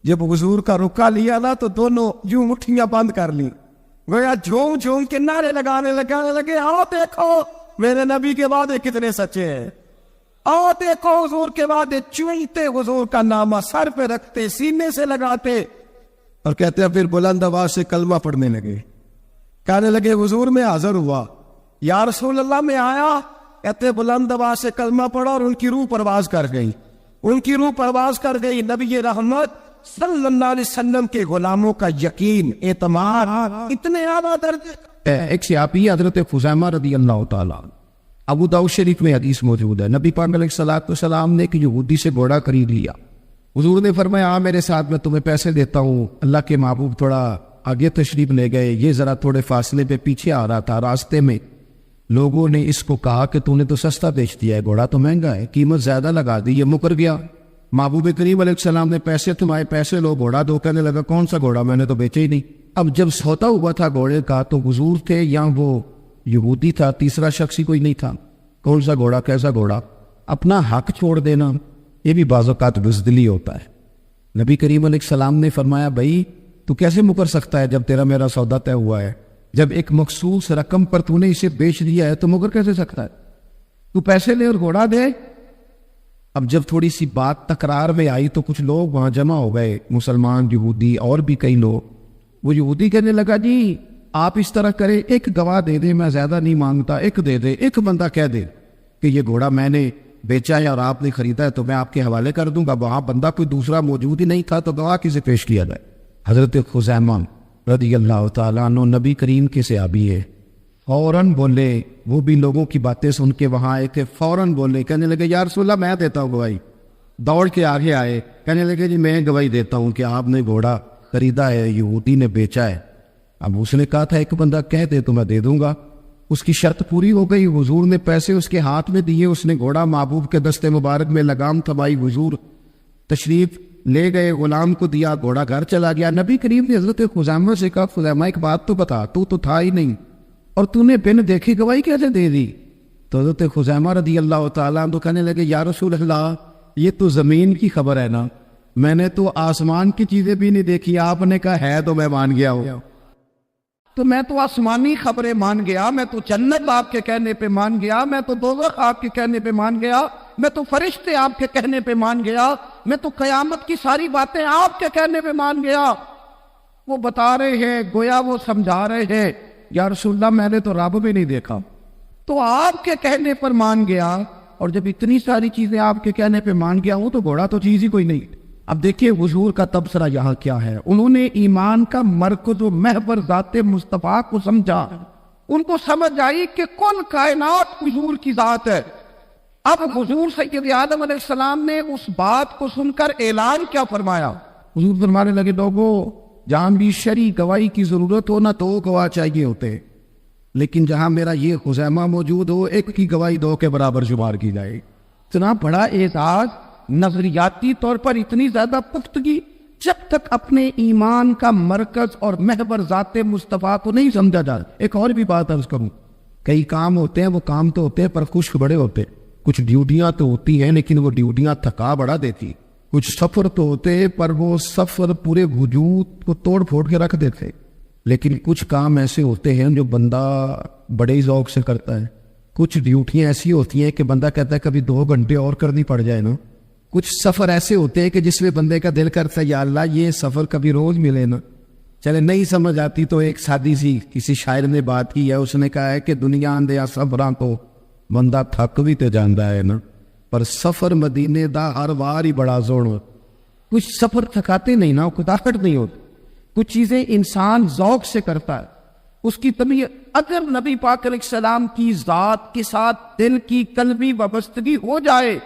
Speaker 2: جب حضور کا رکا لیا نا تو دونوں یوں مٹھیاں بند کر لی، گویا جھوم جھوم کے نعرے لگانے لگے آؤ دیکھو میرے نبی کے وعدے کتنے سچے ہیں، آؤ دیکھو حضور کے وعدے، چونتے حضور کا نامہ سر پہ رکھتے، سینے سے لگاتے، اور کہتے ہیں پھر بلند آواز سے کلمہ پڑھنے لگے، کہنے لگے حضور میں حاضر ہوا، یا رسول اللہ میں آیا، کہتے بلند آواز سے کلمہ پڑھا اور ان کی روح پرواز کر گئی، ان کی روح پرواز کر گئی۔ نبی رحمت صلی اللہ علیہ وسلم کے غلاموں کا یقین، اعتماد اتنے اعلیٰ درجے۔
Speaker 1: ایک صحابی حضرت خزیمہ رضی اللہ تعالیٰ، ابو داؤد شریف میں حدیث موجود ہے، نبی پاک علیہ السلام نے ایک یہودی سے گھوڑا خرید لیا، حضور نے فرمایا آ میرے ساتھ میں تمہیں پیسے دیتا ہوں۔ اللہ کے محبوب تھوڑا آگے تشریف لے گئے، یہ ذرا تھوڑے فاصلے پہ پیچھے آ رہا تھا، راستے میں لوگوں نے اس کو کہا کہ تو نے تو سستا بیچ دیا ہے، گھوڑا تو مہنگا ہے، قیمت زیادہ لگا دی، یہ مکر گیا۔ محبوب کریم علیہ السلام نے پیسے تمہارے پیسے لو، گھوڑا دو، کہنے لگا کون سا گھوڑا، میں نے تو بیچا ہی نہیں۔ اب جب سوتا ہوا تھا گھوڑے کا تو حضور تھے یا وہ یہودی تھا، تیسرا شخص ہی کوئی نہیں تھا، کون سا گھوڑا، کیسا گھوڑا، اپنا حق چھوڑ دینا یہ بھی بعض اوقات بزدلی ہوتا ہے۔ نبی کریم علیہ السلام نے فرمایا بھائی تو کیسے مکر سکتا ہے جب تیرا میرا سودا طے ہوا ہے، جب ایک مخصوص رقم پر تو نے اسے بیچ دیا ہے تو مکر کیسے سکتا ہے، تو پیسے لے اور گھوڑا دے۔ اب جب تھوڑی سی بات تکرار میں آئی تو کچھ لوگ وہاں جمع ہو گئے، مسلمان، یہودی اور بھی کئی لوگ۔ وہ یہودی کہنے لگا جی آپ اس طرح کرے، ایک گواہ دے دے، میں زیادہ نہیں مانگتا، ایک دے دے، ایک بندہ کہہ دے کہ یہ گھوڑا میں نے بیچا ہے اور آپ نے خریدا ہے تو میں آپ کے حوالے کر دوں گا۔ وہاں بندہ کوئی دوسرا موجود ہی نہیں تھا تو گواہ کسے پیش کیا جائے۔ حضرت خزیمہ رضی اللہ تعالیٰ عنہ نبی کریم کے صحابی ہے، فوراً بولے، وہ بھی لوگوں کی باتیں سن کے وہاں آئے تھے، فوراً بولے، کہنے لگے یا رسول اللہ میں دیتا ہوں گواہی۔ دوڑ کے آگے آئے، کہنے لگے جی میں گواہی دیتا ہوں کہ آپ نے گھوڑا خریدا ہے، یہودی نے بیچا ہے۔ اب اس نے کہا تھا ایک بندہ کہہ دے تو میں دے دوں گا۔ اس کی شرط پوری ہو گئی، حضور نے پیسے اس کے ہاتھ میں دیے، اس نے گھوڑا محبوب کے دستے مبارک میں لگام تھمائی، حضور تشریف لے گئے، غلام کو دیا، گھوڑا گھر چلا گیا۔ نبی کریم نے حضرت خزیمہ سے کہا خزیمہ ایک بات تو بتا، تو تھا ہی نہیں اور تو نے بن دیکھی گواہی کیسے دے دی؟ تو حضرت خزیمہ رضی اللہ تعالیٰ عنہ کہنے لگے یا رسول اللہ یہ تو زمین کی خبر ہے نا، میں نے تو آسمان کی چیزیں بھی نہیں دیکھی، آپ نے کہا ہے تو میں مان گیا ہوں۔
Speaker 2: تو میں تو آسمانی خبریں مان گیا، میں تو جنت آپ کے کہنے پہ مان گیا، میں تو دوزخ آپ کے کہنے پہ مان گیا، میں تو فرشتے آپ کے کہنے پہ مان گیا، میں تو قیامت کی ساری باتیں آپ کے کہنے پہ مان گیا۔ وہ بتا رہے ہیں، گویا وہ سمجھا رہے ہیں یا رسول اللہ میں نے تو رب بھی نہیں دیکھا، تو آپ کے کہنے پر مان گیا، اور جب اتنی ساری چیزیں آپ کے کہنے پہ مان گیا ہوں تو گھوڑا تو چیز ہی کوئی نہیں۔ اب دیکھیے حضور کا تبصرہ یہاں کیا ہے، انہوں نے ایمان کا مرکز و محور ذات مصطفیٰ کو سمجھا، ان کو سمجھ آئی کہ کل کائنات حضور کی ذات ہے۔ اب حضور سید آدم علیہ السلام نے اس بات کو سن کر اعلان کیا فرمایا؟
Speaker 1: حضور فرمانے لگے لوگوں جہاں بھی شرعی گواہی کی ضرورت ہو نا تو گواہ چاہیے ہوتے، لیکن جہاں میرا یہ خزیمہ موجود ہو ایک کی گواہی دو کے برابر شمار کی جائے۔
Speaker 2: اتنا بڑا اعزاز، نظریاتی طور پر اتنی زیادہ پختگی، جب تک اپنے ایمان کا مرکز اور محور ذات مصطفیٰ کو نہیں سمجھا جائے۔
Speaker 1: ایک اور بھی بات عرض کروں، کئی کام ہوتے ہیں وہ کام تو ہوتے ہیں پر خشک بڑے ہوتے، کچھ ڈیوٹیاں تو ہوتی ہیں لیکن وہ ڈیوٹیاں تھکا بڑا دیتی، کچھ سفر تو ہوتے پر وہ سفر پورے وجود کو توڑ پھوڑ کے رکھ دیتے، لیکن کچھ کام ایسے ہوتے ہیں جو بندہ بڑے ہی ذوق سے کرتا ہے، کچھ ڈیوٹیاں ایسی ہوتی ہیں کہ بندہ کہتا ہے کبھی 2 گھنٹے اور کرنی پڑ جائے نا، کچھ سفر ایسے ہوتے ہیں کہ جس میں بندے کا دل کرتا ہے یا اللہ یہ سفر کبھی روز ملے نا۔ چلے نہیں سمجھ آتی تو ایک سادی سی کسی شاعر نے بات کی ہے، اس نے کہا ہے کہ دنیا اندیا سفراں تو بندہ تھک بھی تے جاندا ہے نا، پر سفر مدینے دا ہر وار ہی بڑا زون۔
Speaker 2: کچھ سفر تھکاتے نہیں نا، کداہٹ نہیں ہوتی، کچھ چیزیں انسان ذوق سے کرتا ہے، اس کی طبیعت اگر نبی پاک علیہ السلام کی ذات کے ساتھ دل کی قلبی وابستگی ہو جائے،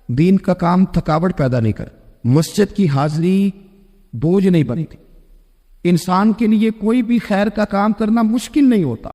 Speaker 1: دین کا کام تھکاوٹ پیدا نہیں کر، مسجد کی حاضری بوجھ نہیں بنتی،
Speaker 2: انسان کے لیے کوئی بھی خیر کا کام کرنا مشکل نہیں ہوتا۔